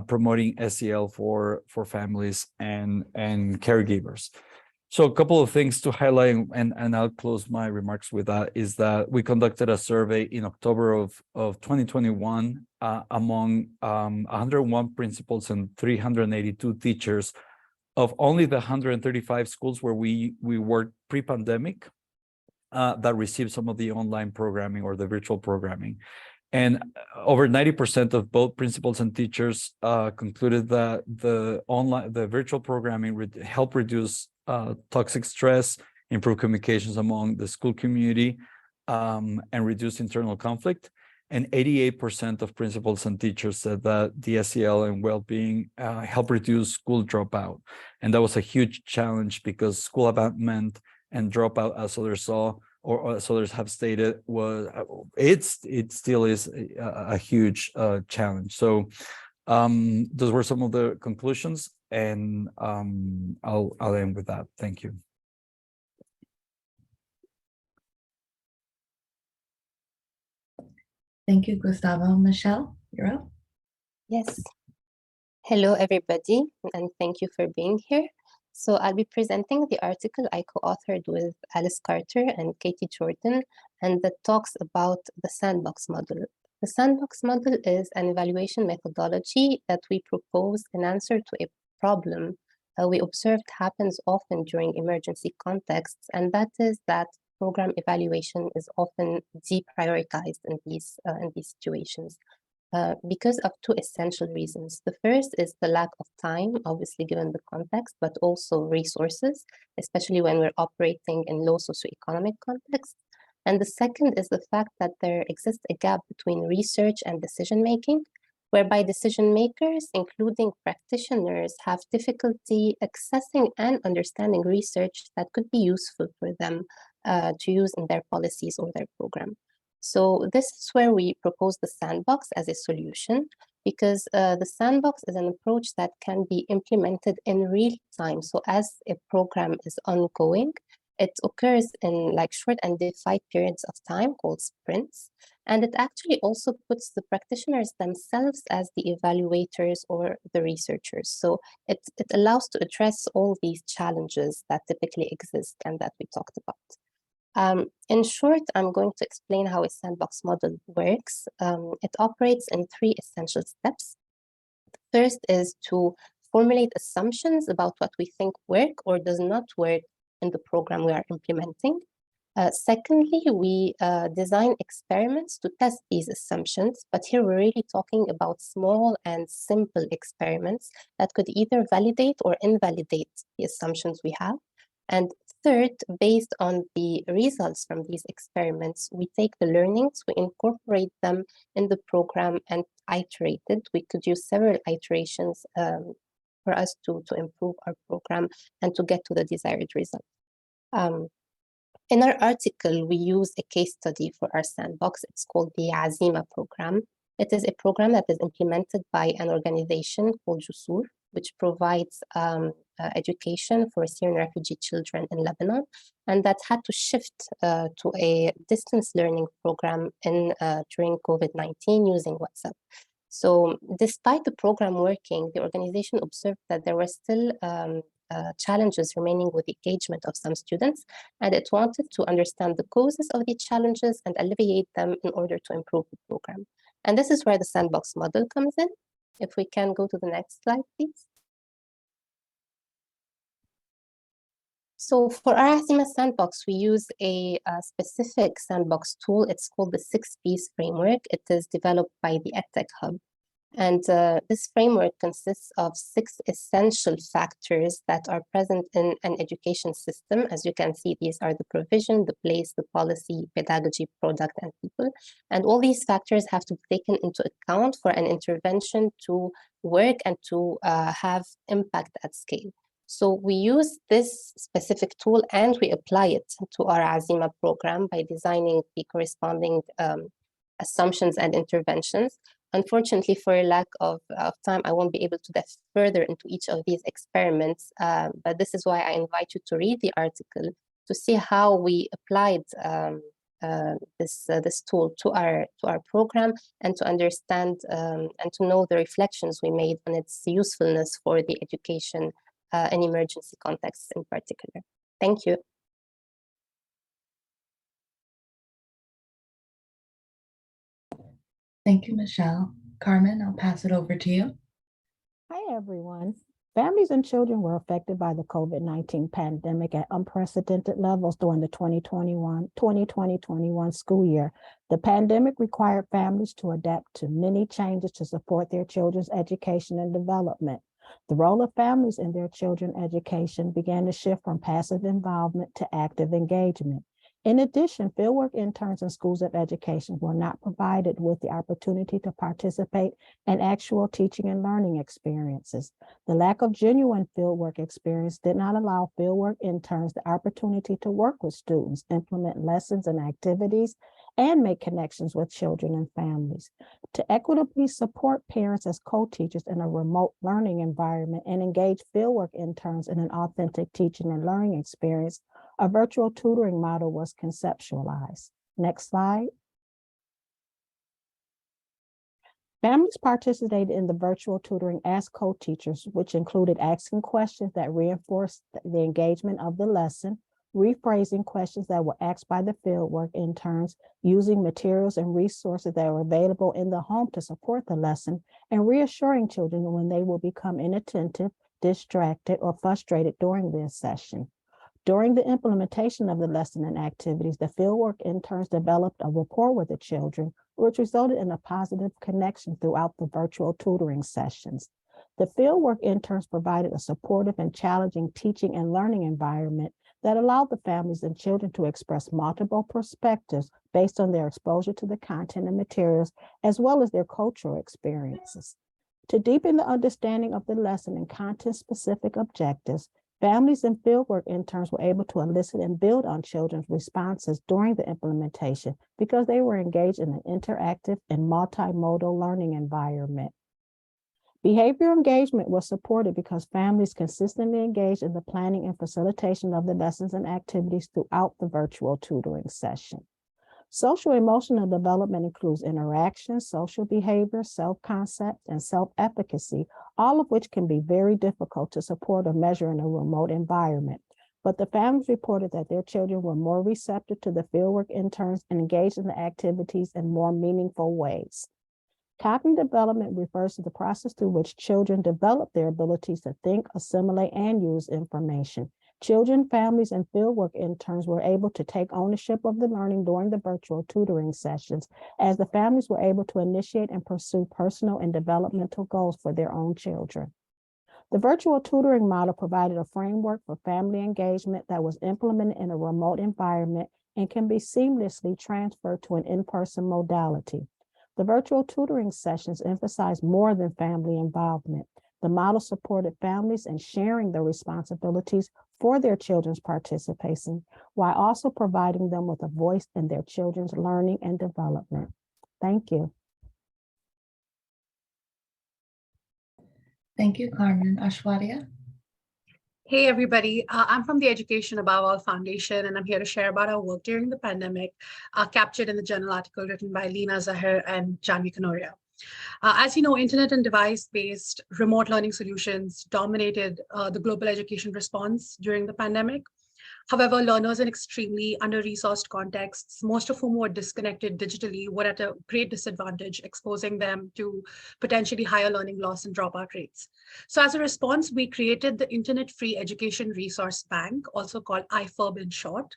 promoting SEL for families and caregivers. So a couple of things to highlight, and I'll close my remarks with that, is that we conducted a survey in October of 2021 among 101 principals and 382 teachers of only the 135 schools where we worked pre-pandemic, that received some of the online programming or the virtual programming. And over 90% of both principals and teachers concluded that the virtual programming helped reduce toxic stress, improve communications among the school community, and reduce internal conflict. And 88% of principals and teachers said that the SEL and well-being helped reduce school dropout. And that was a huge challenge because school abandonment and dropout, as others saw, or as others have stated, it still is a huge challenge. So those were some of the conclusions, and I'll end with that. Thank you. Thank you, Gustavo. Michelle, you're up. Yes. Hello, everybody, and thank you for being here. So I'll be presenting the article I co-authored with Alice Carter and Katie Jordan, and that talks about the sandbox model. The sandbox model is an evaluation methodology that we propose in answer to a problem we observed happens often during emergency contexts, and that is that program evaluation is often deprioritized in these situations. Because of two essential reasons. The first is the lack of time, obviously given the context, but also resources, especially when we're operating in low socioeconomic contexts. And the second is the fact that there exists a gap between research and decision-making, whereby decision makers, including practitioners, have difficulty accessing and understanding research that could be useful for them to use in their policies or their program. So this is where we propose the sandbox as a solution, because the sandbox is an approach that can be implemented in real time. So as a program is ongoing, it occurs in like short and defined periods of time called sprints. And it actually also puts the practitioners themselves as the evaluators or the researchers. So it allows to address all these challenges that typically exist and that we talked about. In short, I'm going to explain how a sandbox model works. It operates in three essential steps. First is to formulate assumptions about what we think work or does not work in the program we are implementing. Secondly, we design experiments to test these assumptions, but here we're really talking about small and simple experiments that could either validate or invalidate the assumptions we have. And Third, based on the results from these experiments, we take the learnings, we incorporate them in the program and iterate it. We could use several iterations for us to improve our program and to get to the desired result. In our article, we use a case study for our sandbox. It's called the JEiE program. It is a program that is implemented by an organization called JEiE, which provides education for Syrian refugee children in Lebanon, and that had to shift to a distance learning program during COVID-19 using WhatsApp. So despite the program working, the organization observed that there were still challenges remaining with the engagement of some students, and it wanted to understand the causes of these challenges and alleviate them in order to improve the program. And this is where the sandbox model comes in. If we can go to the next slide, please. So for our JEiE sandbox, we use a specific sandbox tool. It's called the 6Ps framework. It is developed by the EdTech Hub. And this framework consists of 6 essential factors that are present in an education system. As you can see, these are the provision, the place, the policy, pedagogy, product, and people. And all these factors have to be taken into account for an intervention to work and to have impact at scale. So we use this specific tool and we apply it to our JEiE program by designing the corresponding assumptions and interventions. Unfortunately, for lack of time, I won't be able to dive further into each of these experiments, but this is why I invite you to read the article to see how we applied this tool to our program and to understand and to know the reflections we made on its usefulness for the education in emergency contexts in particular. Thank you. Thank you, Michelle. Carmen, I'll pass it over to you. Hi, everyone. Families and children were affected by the COVID-19 pandemic at unprecedented levels during the 2020-21 school year. The pandemic required families to adapt to many changes to support their children's education and development. The role of families in their children's education began to shift from passive involvement to active engagement. In addition, fieldwork interns in schools of education were not provided with the opportunity to participate in actual teaching and learning experiences. The lack of genuine fieldwork experience did not allow fieldwork interns the opportunity to work with students, implement lessons and activities, and make connections with children and families. To equitably support parents as co-teachers in a remote learning environment and engage fieldwork interns in an authentic teaching and learning experience, a virtual tutoring model was conceptualized. Next slide. Families participated in the virtual tutoring as co-teachers, which included asking questions that reinforced the engagement of the lesson, rephrasing questions that were asked by the fieldwork interns, using materials and resources that were available in the home to support the lesson, and reassuring children when they will become inattentive, distracted, or frustrated during this session. During the implementation of the lesson and activities, the fieldwork interns developed a rapport with the children, which resulted in a positive connection throughout the virtual tutoring sessions. The fieldwork interns provided a supportive and challenging teaching and learning environment that allowed the families and children to express multiple perspectives based on their exposure to the content and materials, as well as their cultural experiences. To deepen the understanding of the lesson and content-specific objectives, families and fieldwork interns were able to elicit and build on children's responses during the implementation because they were engaged in an interactive and multimodal learning environment. Behavioral engagement was supported because families consistently engaged in the planning and facilitation of the lessons and activities throughout the virtual tutoring session. Social emotional development includes interaction, social behavior, self-concept, and self-efficacy, all of which can be very difficult to support or measure in a remote environment. But the families reported that their children were more receptive to the fieldwork interns and engaged in the activities in more meaningful ways. Cognitive development refers to the process through which children develop their abilities to think, assimilate, and use information. Children, families, and fieldwork interns were able to take ownership of the learning during the virtual tutoring sessions, as the families were able to initiate and pursue personal and developmental goals for their own children. The virtual tutoring model provided a framework for family engagement that was implemented in a remote environment and can be seamlessly transferred to an in-person modality. The virtual tutoring sessions emphasized more than family involvement. The model supported families in sharing the responsibilities for their children's participation, while also providing them with a voice in their children's learning and development. Thank you. Thank you, Carmen. Ashwarya? Hey, everybody. I'm from the Education Above All Foundation, and I'm here to share about our work during the pandemic, captured in the journal article written by Lina Zahir and Janvi Kanoria. As you know, internet and device-based remote learning solutions dominated the global education response during the pandemic. However, learners in extremely under-resourced contexts, most of whom were disconnected digitally, were at a great disadvantage, exposing them to potentially higher learning loss and dropout rates. So as a response, we created the Internet Free Education Resource Bank, also called IFERB in short.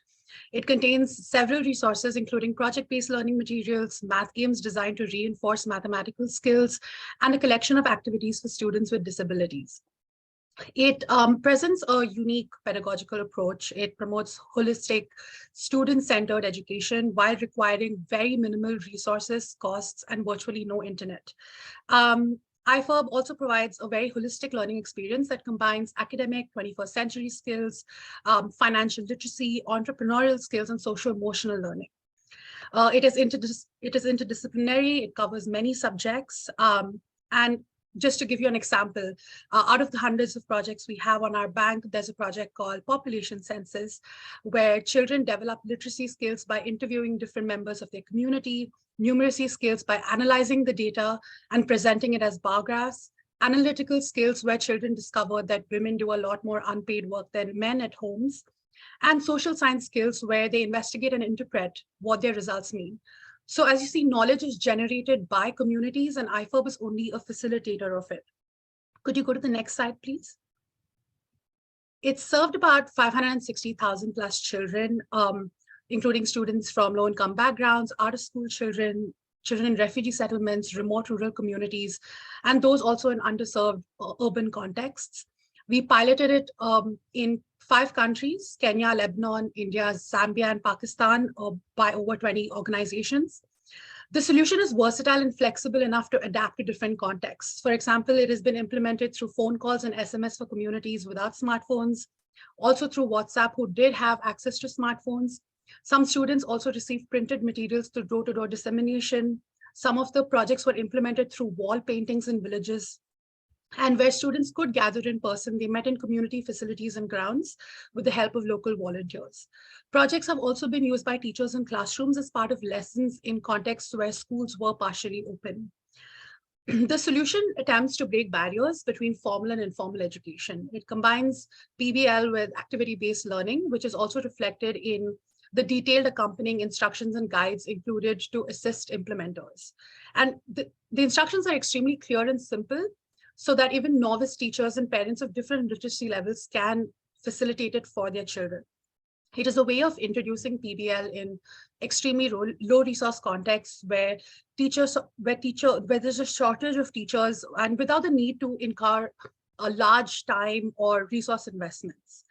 It contains several resources, including project-based learning materials, math games designed to reinforce mathematical skills, and a collection of activities for students with disabilities. It presents a unique pedagogical approach. It promotes holistic, student-centered education while requiring very minimal resources, costs, and virtually no internet. IFERB also provides a very holistic learning experience that combines academic 21st century skills, financial literacy, entrepreneurial skills, and social-emotional learning. It is interdisciplinary. It covers many subjects, and just to give you an example, out of the hundreds of projects we have on our bank, there's a project called Population Census, where children develop literacy skills by interviewing different members of their community, numeracy skills by analyzing the data and presenting it as bar graphs, analytical skills where children discover that women do a lot more unpaid work than men at homes, and social science skills where they investigate and interpret what their results mean. So as you see, knowledge is generated by communities, and IFERB is only a facilitator of it. Could you go to the next slide, please? It served about 560,000 plus children, including students from low-income backgrounds, out-of-school children, children in refugee settlements, remote rural communities, and those also in underserved urban contexts. We piloted it in 5 countries, Kenya, Lebanon, India, Zambia, and Pakistan, by over 20 organizations. The solution is versatile and flexible enough to adapt to different contexts. For example, it has been implemented through phone calls and SMS for communities without smartphones, also through WhatsApp who did have access to smartphones. Some students also received printed materials through door-to-door dissemination. Some of the projects were implemented through wall paintings in villages. And where students could gather in person, they met in community facilities and grounds with the help of local volunteers. Projects have also been used by teachers in classrooms as part of lessons in contexts where schools were partially open. The solution attempts to break barriers between formal and informal education. It combines PBL with activity-based learning, which is also reflected in the detailed accompanying instructions and guides included to assist implementers. And the instructions are extremely clear and simple, so that even novice teachers and parents of different literacy levels can facilitate it for their children. It is a way of introducing PBL in extremely low resource contexts where there's a shortage of teachers and without the need to incur a large time or resource investments.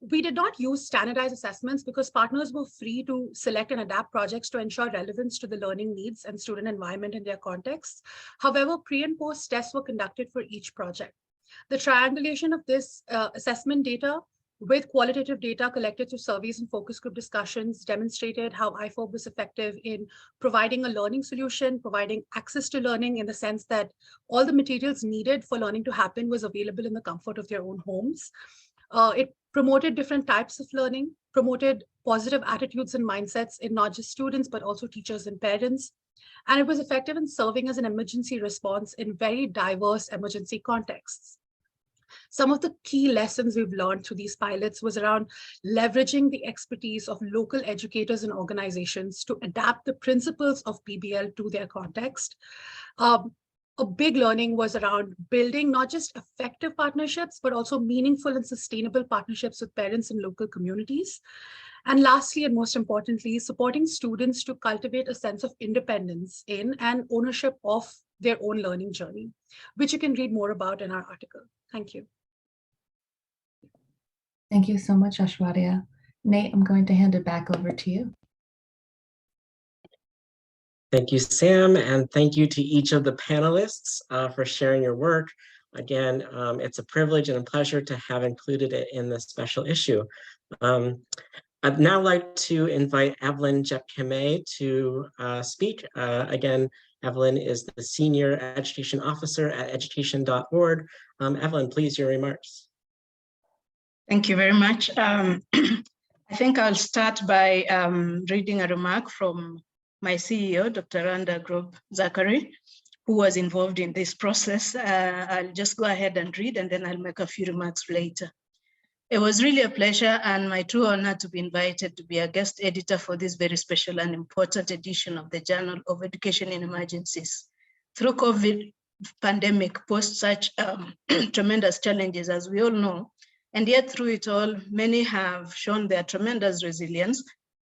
We did not use standardized assessments because partners were free to select and adapt projects to ensure relevance to the learning needs and student environment in their contexts. However, pre and post tests were conducted for each project. The triangulation of this assessment data with qualitative data collected through surveys and focus group discussions demonstrated how IFERB was effective in providing a learning solution, providing access to learning in the sense that all the materials needed for learning to happen was available in the comfort of their own homes. It promoted different types of learning, promoted positive attitudes and mindsets in not just students, but also teachers and parents. And it was effective in serving as an emergency response in very diverse emergency contexts. Some of the key lessons we've learned through these pilots was around leveraging the expertise of local educators and organizations to adapt the principles of PBL to their context. A big learning was around building not just effective partnerships, but also meaningful and sustainable partnerships with parents and local communities. And lastly, and most importantly, supporting students to cultivate a sense of independence in and ownership of their own learning journey, which you can read more about in our article. Thank you. Thank you so much, Ashwarya. Nate, I'm going to hand it back over to you. Thank you, Sam, and thank you to each of the panelists for sharing your work. Again, it's a privilege and a pleasure to have included it in this special issue. I'd now like to invite Evelyn Jepkeme to speak. Again, Evelyn is the Senior Education Officer at education.org. Evelyn, please, your remarks. Thank you very much. I think I'll start by reading a remark from my CEO, Dr. Randa Grob-Zachary, who was involved in this process. I'll just go ahead and read, and then I'll make a few remarks later. It was really a pleasure and my true honor to be invited to be a guest editor for this very special and important edition of the Journal of Education in Emergencies. Through COVID pandemic posed such tremendous challenges, as we all know, and yet through it all, many have shown their tremendous resilience.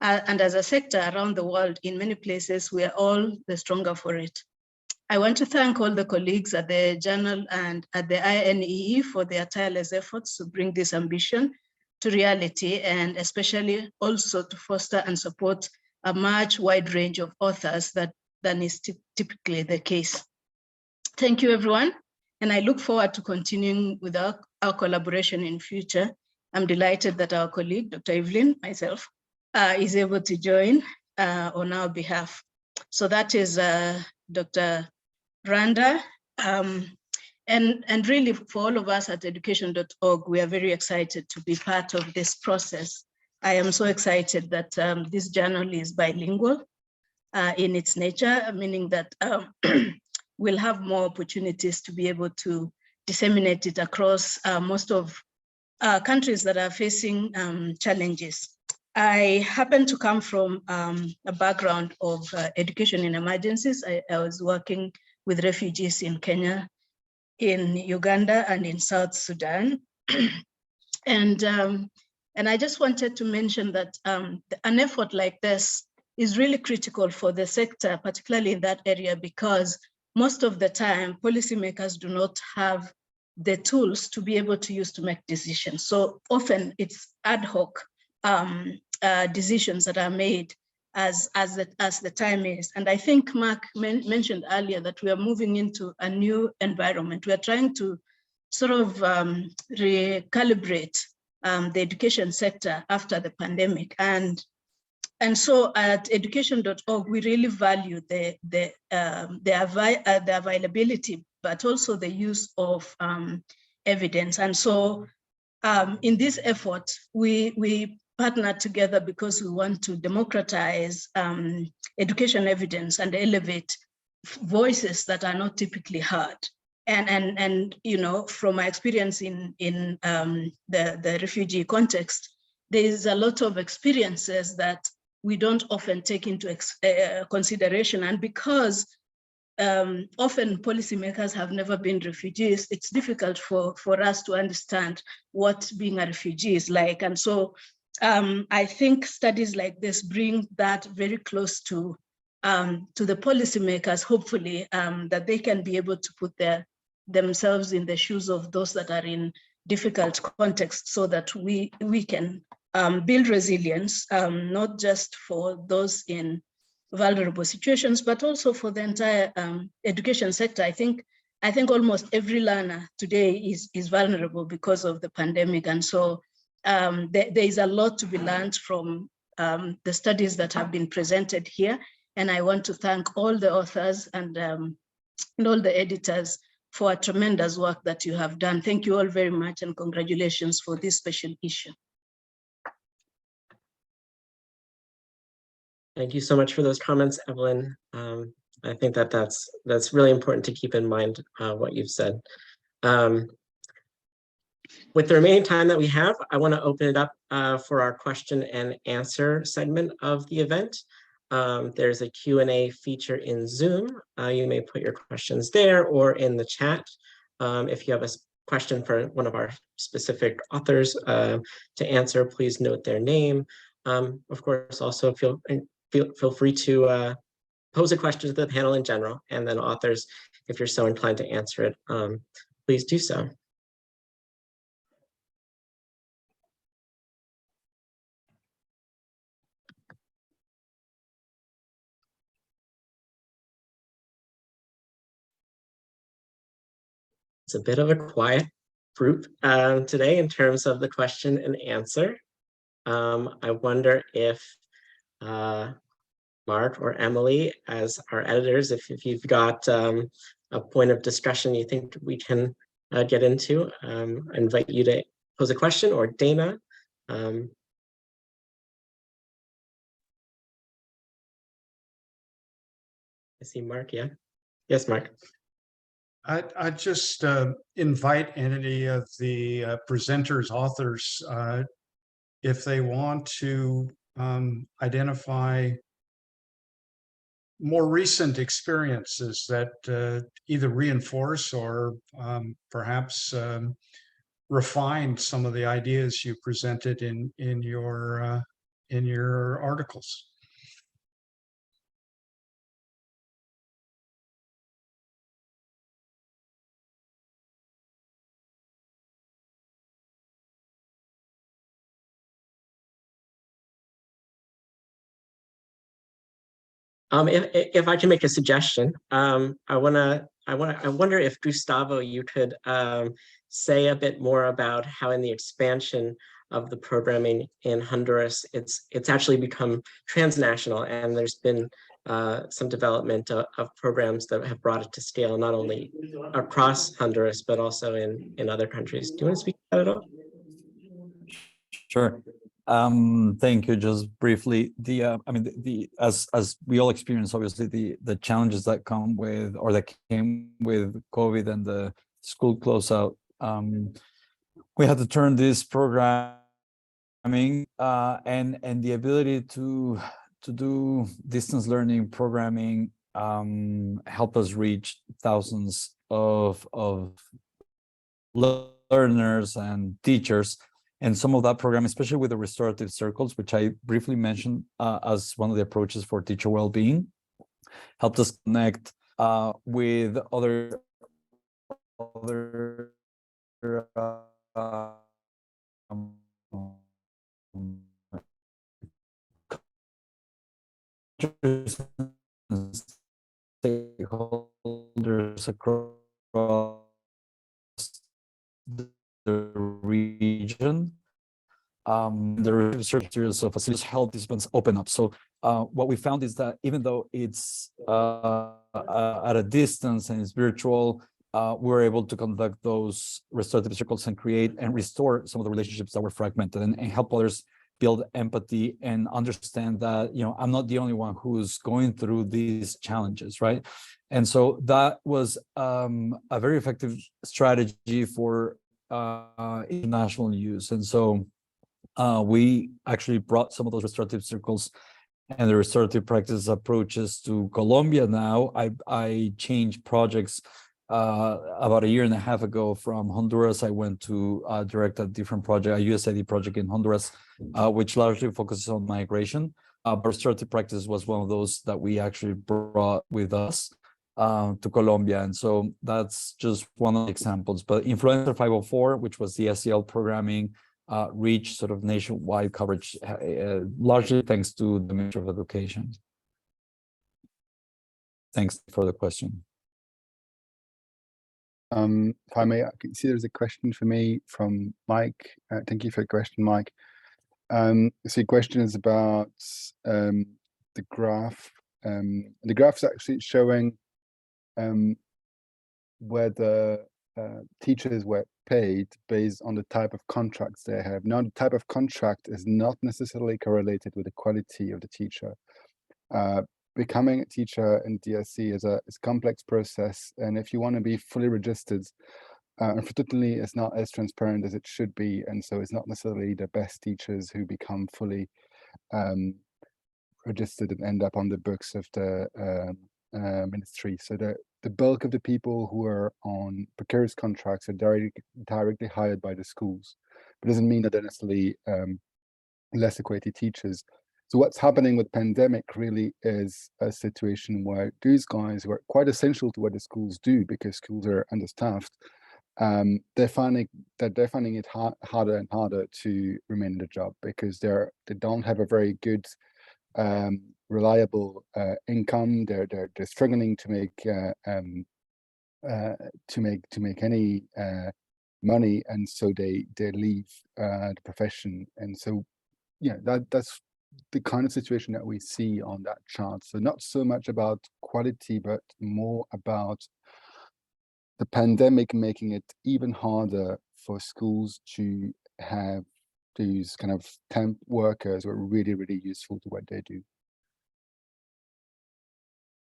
And as a sector around the world, in many places, we are all the stronger for it. I want to thank all the colleagues at the Journal and at the INEE for their tireless efforts to bring this ambition to reality, and especially also to foster and support a much wide range of authors than is typically the case. Thank you, everyone. And I look forward to continuing with our collaboration in future. I'm delighted that our colleague, Dr. Evelyn, myself, is able to join on our behalf. So that is Dr. Randa. And really for all of us at education.org, we are very excited to be part of this process. I am so excited that this journal is bilingual in its nature, meaning that we'll have more opportunities to be able to disseminate it across most of countries that are facing challenges. I happen to come from a background of education in emergencies. I was working with refugees in Kenya, in Uganda, and in South Sudan. And I just wanted to mention that an effort like this is really critical for the sector, particularly in that area, because most of the time, policymakers do not have the tools to be able to use to make decisions. So often it's ad hoc decisions that are made as the time is. And I think Mark mentioned earlier that we are moving into a new environment. We are trying to sort of recalibrate the education sector after the pandemic. And so at education.org, we really value the availability, but also the use of evidence. And so in this effort, we partnered together because we want to democratize education evidence and elevate voices that are not typically heard. And you know, from my experience in the refugee context, there is a lot of experiences that we don't often take into consideration. And because often policymakers have never been refugees, it's difficult for us to understand what being a refugee is like. And so I think studies like this bring that very close to the policymakers, hopefully, that they can be able to put themselves in the shoes of those that are in difficult contexts, so that we can build resilience, not just for those in vulnerable situations, but also for the entire education sector. I think almost every learner today is vulnerable because of the pandemic. And so there is a lot to be learned from the studies that have been presented here. And I want to thank all the authors and all the editors for a tremendous work that you have done. Thank you all very much, and congratulations for this special issue. Thank you so much for those comments, Evelyn. I think that's really important to keep in mind what you've said. With the remaining time that we have, I want to open it up for our question and answer segment of the event. There's a Q&A feature in Zoom. You may put your questions there or in the chat. If you have a question for one of our specific authors to answer, please note their name. Of course, also feel free to pose a question to the panel in general, and then authors, if you're so inclined to answer it, please do so. It's a bit of a quiet group today in terms of the question and answer. I wonder if Mark or Emily, as our editors, if you've got a point of discussion you think we can get into, I invite you to pose a question, or Dana. I see Mark, yeah. Yes, Mark. I'd just invite any of the presenters, authors, if they want to identify more recent experiences that either reinforce or perhaps refine some of the ideas you presented in your articles. If I can make a suggestion, I wonder if Gustavo, you could say a bit more about how in the expansion of the programming in Honduras, it's actually become transnational, and there's been some development of programs that have brought it to scale, not only across Honduras, but also in other countries. Do you want to speak about it at all? Sure. Thank you. Just briefly, as we all experience, obviously the challenges that come with, or that came with COVID and the school closeout, we had to turn this programming and the ability to do distance learning programming help us reach thousands of learners and teachers. And some of that program, especially with the restorative circles, which I briefly mentioned as one of the approaches for teacher well-being, helped us connect with other stakeholders across the region. The research materials of facilities help participants open up. So what we found is that even though it's at a distance and it's virtual, we're able to conduct those restorative circles and create and restore some of the relationships that were fragmented, and help others build empathy and understand that, you know, I'm not the only one who's going through these challenges, right? And so that was a very effective strategy for international use. And so we actually brought some of those restorative circles and the restorative practice approaches to Colombia now. I changed projects about a year and a half ago from Honduras. I went to direct a different project, a USAID project in Honduras, which largely focuses on migration. But restorative practice was one of those that we actually brought with us to Colombia. And so that's just one of the examples. But Influencer 504, which was the SEL programming, reached sort of nationwide coverage, largely thanks to the Ministry of Education. Thanks for the question. If I may, I can see there's a question for me from Mike. Thank you for the question, Mike. So the question is about the graph. The graph is actually showing whether teachers were paid based on the type of contracts they have. Now, the type of contract is not necessarily correlated with the quality of the teacher. Becoming a teacher in DRC is a complex process, and if you want to be fully registered, unfortunately, it's not as transparent as it should be, and so it's not necessarily the best teachers who become fully registered and end up on the books of the ministry. So the bulk of the people who are on precarious contracts are directly hired by the schools, but it doesn't mean that they're necessarily less quality teachers. So what's happening with pandemic really is a situation where these guys were quite essential to what the schools do, because schools are understaffed. They're finding it harder and harder to remain in the job, because they don't have a very good reliable income. They're struggling to make any money, and so they leave the profession. And so that's the kind of situation that we see on that chart. So not so much about quality, but more about the pandemic making it even harder for schools to have these kind of temp workers who are really, really useful to what they do.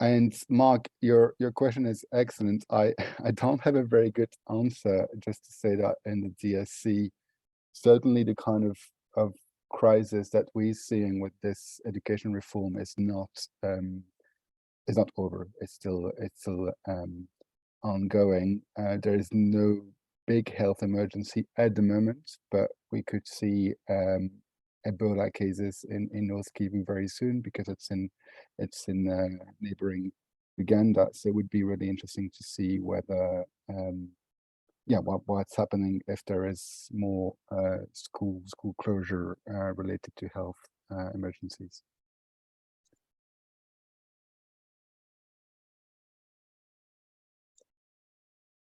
And Mark, your question is excellent. I don't have a very good answer, just to say that in the DSC, certainly the kind of crisis that we're seeing with this education reform is not over. It's still ongoing. There is no big health emergency at the moment, but we could see Ebola cases in North Kivu very soon, because it's in neighboring Uganda. So it would be really interesting to see whether what's happening if there is more school closure related to health emergencies.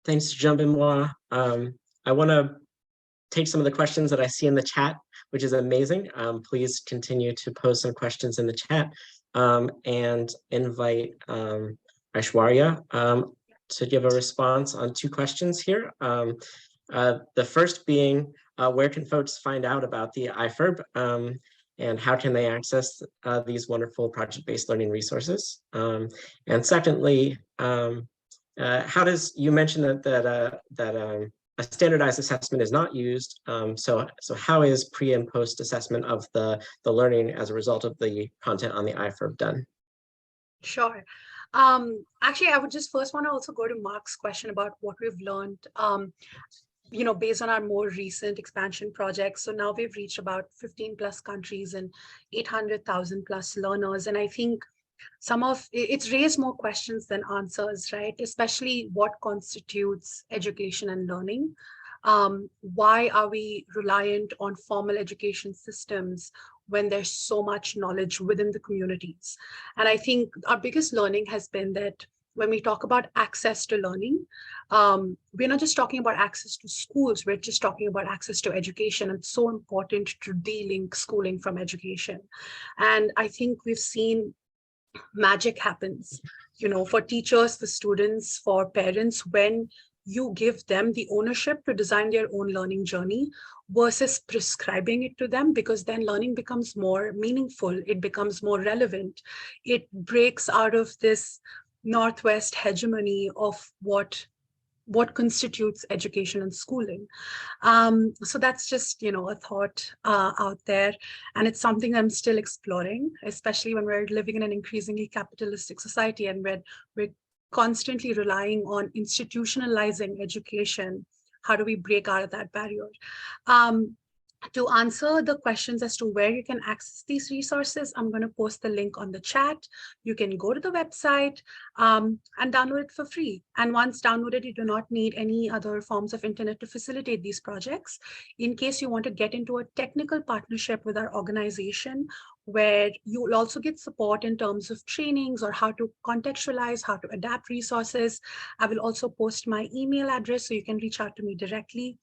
Thanks, Jean-Benoit. I want to take some of the questions that I see in the chat, which is amazing. Please continue to post some questions in the chat, and invite Aishwarya to give a response on 2 questions here. The first being, where can folks find out about the IFERB, and how can they access these wonderful project-based learning resources? And secondly, you mentioned that a standardized assessment is not used. So how is pre and post assessment of the learning as a result of the content on the IFERB done? Sure. Actually, I would just first want to also go to Mark's question about what we've learned, based on our more recent expansion projects. So now we've reached about 15 plus countries and 800,000 plus learners. And I think it's raised more questions than answers, right? Especially what constitutes education and learning. Why are we reliant on formal education systems when there's so much knowledge within the communities? And I think our biggest learning has been that when we talk about access to learning, we're not just talking about access to schools, we're just talking about access to education. And it's so important to de-link schooling from education. And I think we've seen magic happens, for teachers, for students, for parents, when you give them the ownership to design their own learning journey versus prescribing it to them, because then learning becomes more meaningful, it becomes more relevant. It breaks out of this Northwest hegemony of what constitutes education and schooling. So that's just, a thought out there. And it's something I'm still exploring, especially when we're living in an increasingly capitalistic society and we're constantly relying on institutionalizing education. How do we break out of that barrier? To answer the questions as to where you can access these resources, I'm going to post the link on the chat. You can go to the website and download it for free. And once downloaded, you do not need any other forms of internet to facilitate these projects. In case you want to get into a technical partnership with our organization, where you will also get support in terms of trainings or how to contextualize, how to adapt resources, I will also post my email address so you can reach out to me directly.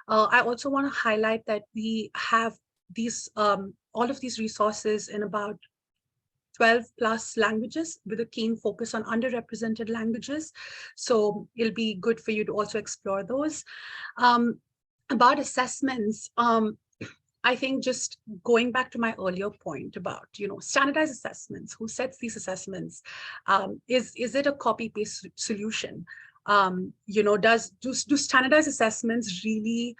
I also want to highlight that we have these all of these resources in about 12 plus languages with a keen focus on underrepresented languages. So it'll be good for you to also explore those. About assessments, I think just going back to my earlier point about, standardized assessments, who sets these assessments? Is it a copy-paste solution? Do standardized assessments really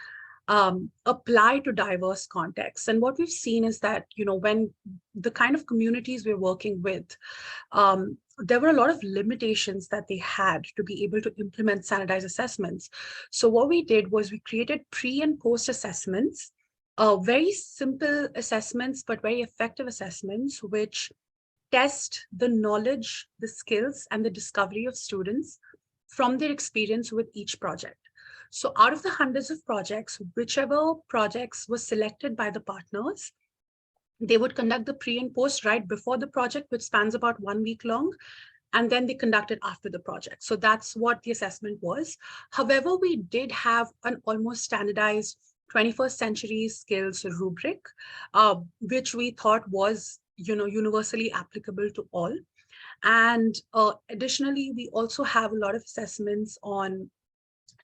apply to diverse contexts? And what we've seen is that, when the kind of communities we're working with, there were a lot of limitations that they had to be able to implement standardized assessments. So what we did was we created pre and post assessments very simple assessments, but very effective assessments, which test the knowledge, the skills, and the discovery of students from their experience with each project. So out of the hundreds of projects, whichever projects were selected by the partners, they would conduct the pre and post right before the project, which spans about 1 week long, and then they conduct it after the project. So that's what the assessment was. However, we did have an almost standardized 21st century skills rubric, which we thought was universally applicable to all. And additionally, we also have a lot of assessments on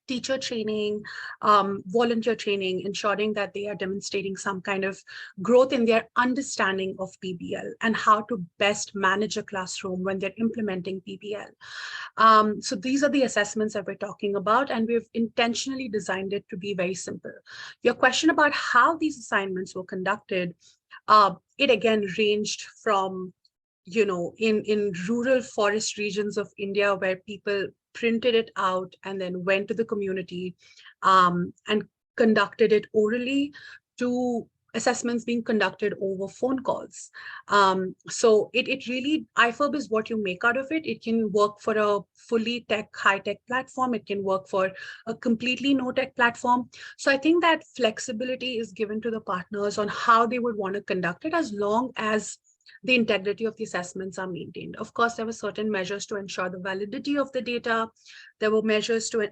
teacher training, volunteer training, ensuring that they are demonstrating some kind of growth in their understanding of PBL and how to best manage a classroom when they're implementing PBL. So these are the assessments that we're talking about, and we've intentionally designed it to be very simple. Your question about how these assignments were conducted, it again ranged from, in rural forest regions of India where people printed it out and then went to the community and conducted it orally, to assessments being conducted over phone calls. So it really, IFERB is what you make out of it. It can work for a fully high-tech platform. It can work for a completely no-tech platform. So I think that flexibility is given to the partners on how they would want to conduct it, as long as the integrity of the assessments are maintained. Of course, there were certain measures to ensure the validity of the data. There were measures to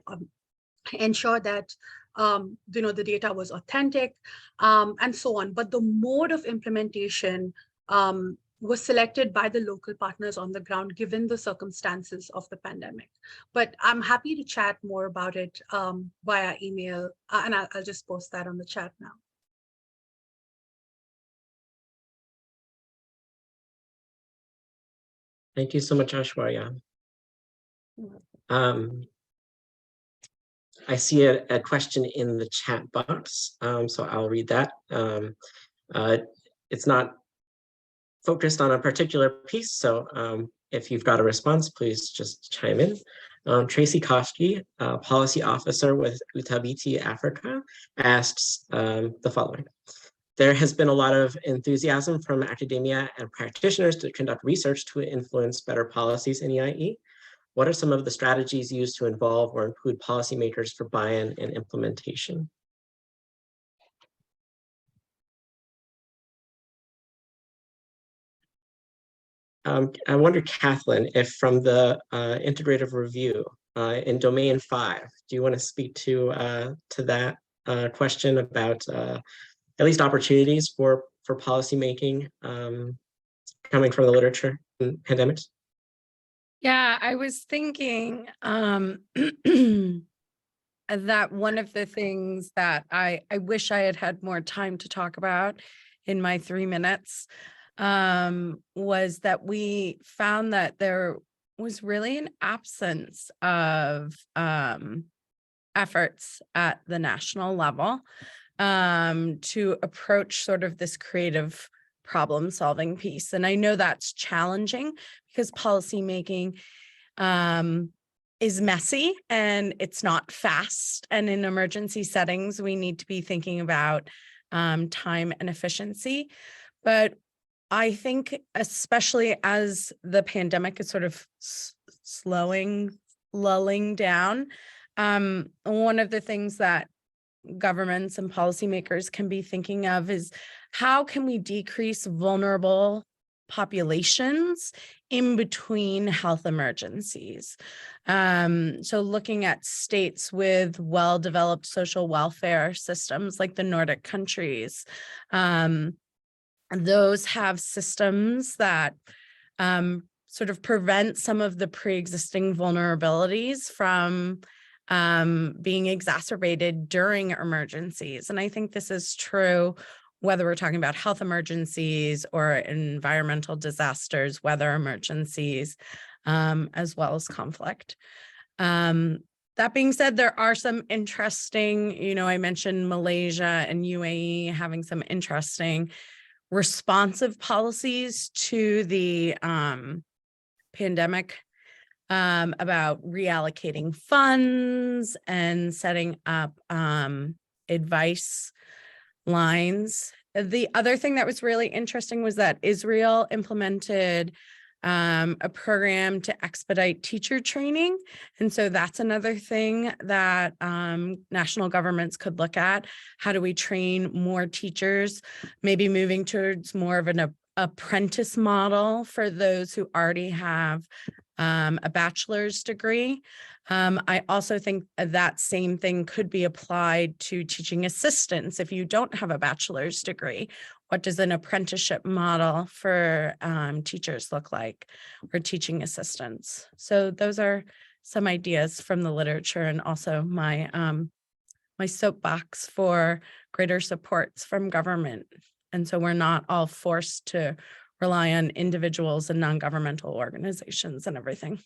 ensure that the data was authentic, and so on. But the mode of implementation was selected by the local partners on the ground, given the circumstances of the pandemic. But I'm happy to chat more about it via email, and I'll just post that on the chat now. Thank you so much, Aishwarya. I see a question in the chat box, so I'll read that. It's not focused on a particular piece, so if you've got a response, please just chime in. Tracy Koski, policy officer with Utabiti Africa, asks the following. There has been a lot of enthusiasm from academia and practitioners to conduct research to influence better policies in JEiE. What are some of the strategies used to involve or include policymakers for buy-in and implementation? I wonder, Kathleen, if from the integrative review in domain 5, do you want to speak to that question about at least opportunities for policymaking coming from the literature in pandemics? Yeah, I was thinking that one of the things that I wish I had more time to talk about in my 3 minutes was that we found that there was really an absence of efforts at the national level to approach sort of this creative problem solving piece. And I know that's challenging because policymaking is messy and it's not fast. And in emergency settings, we need to be thinking about time and efficiency. But I think especially as the pandemic is sort of lulling down, one of the things that governments and policymakers can be thinking of is how can we decrease vulnerable populations in between health emergencies. So looking at states with well-developed social welfare systems like the Nordic countries, those have systems that sort of prevent some of the pre-existing vulnerabilities from being exacerbated during emergencies. And I think this is true whether we're talking about health emergencies or environmental disasters, weather emergencies, as well as conflict. That being said, there are some interesting, I mentioned Malaysia and UAE having some interesting responsive policies to the pandemic about reallocating funds and setting up advice lines. The other thing that was really interesting was that Israel implemented a program to expedite teacher training. And so that's another thing that national governments could look at. How do we train more teachers, maybe moving towards more of an apprentice model for those who already have a bachelor's degree. I also think that same thing could be applied to teaching assistants. If you don't have a bachelor's degree, what does an apprenticeship model for teachers look like, or teaching assistants? So those are some ideas from the literature, and also my my soapbox for greater supports from government. And so we're not all forced to rely on individuals and non-governmental organizations and everything.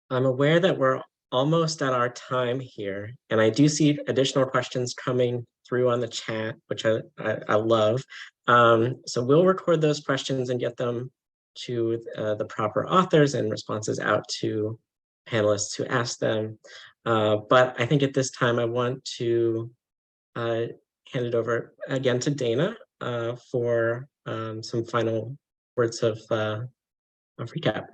I'm aware that we're almost at our time here, and I do see additional questions coming through on the chat, which I love. So we'll record those questions and get them to the proper authors and responses out to panelists who ask them. But I think at this time I want to hand it over again to Dana for some final words of recap.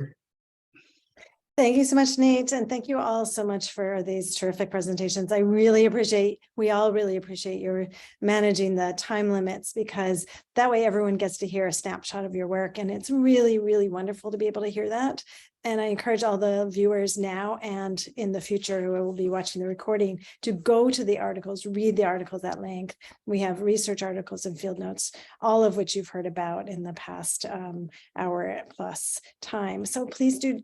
Thank you so much, Nate. And thank you all so much for these terrific presentations. I really appreciate, we all really appreciate your managing the time limits, because that way everyone gets to hear a snapshot of your work. And it's really, really wonderful to be able to hear that. And I encourage all the viewers now and in the future who will be watching the recording to go to the articles, read the articles at length. We have research articles and field notes, all of which you've heard about in the past hour plus time. So please do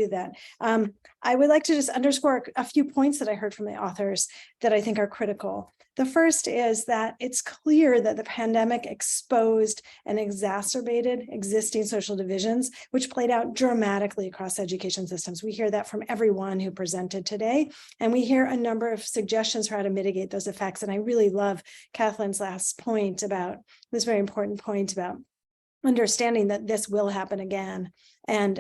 that. I would like to just underscore a few points that I heard from the authors that I think are critical. The first is that it's clear that the pandemic exposed and exacerbated existing social divisions, which played out dramatically across education systems. We hear that from everyone who presented today, and we hear a number of suggestions for how to mitigate those effects. And I really love Kathleen's last point about this very important point about understanding that this will happen again, and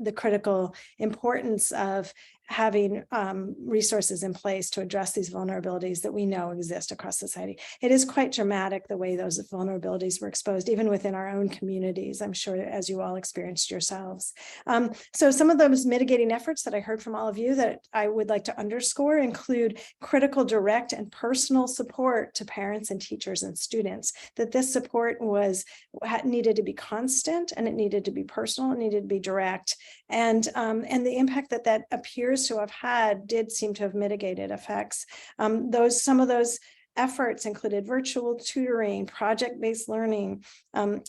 the critical importance of having resources in place to address these vulnerabilities that we know exist across society. It is quite dramatic the way those vulnerabilities were exposed, even within our own communities, I'm sure, as you all experienced yourselves. So some of those mitigating efforts that I heard from all of you that I would like to underscore include critical, direct, and personal support to parents and teachers and students, that this support needed to be constant, and it needed to be personal, it needed to be direct, and the impact that appears to have had did seem to have mitigated effects. Some of those efforts included virtual tutoring, project-based learning,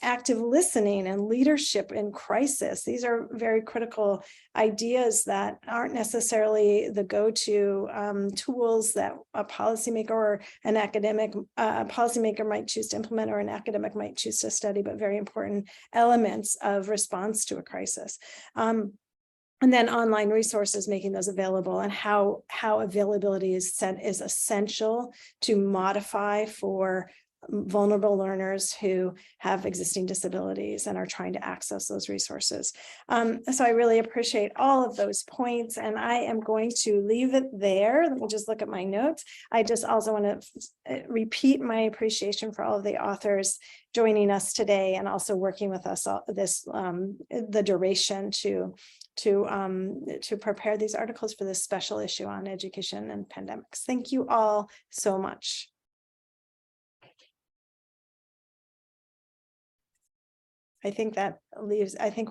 active listening, and leadership in crisis. These are very critical ideas that aren't necessarily the go-to tools that a policymaker or an academic policymaker might choose to implement, or an academic might choose to study, but very important elements of response to a crisis. And then online resources, making those available, and how availability is essential to modify for vulnerable learners who have existing disabilities and are trying to access those resources. So I really appreciate all of those points, and I am going to leave it there. Let me just look at my notes. I just also want to repeat my appreciation for all of the authors joining us today, and also working with us the duration to prepare these articles for this special issue on education and pandemics. Thank you all so much. I think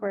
we're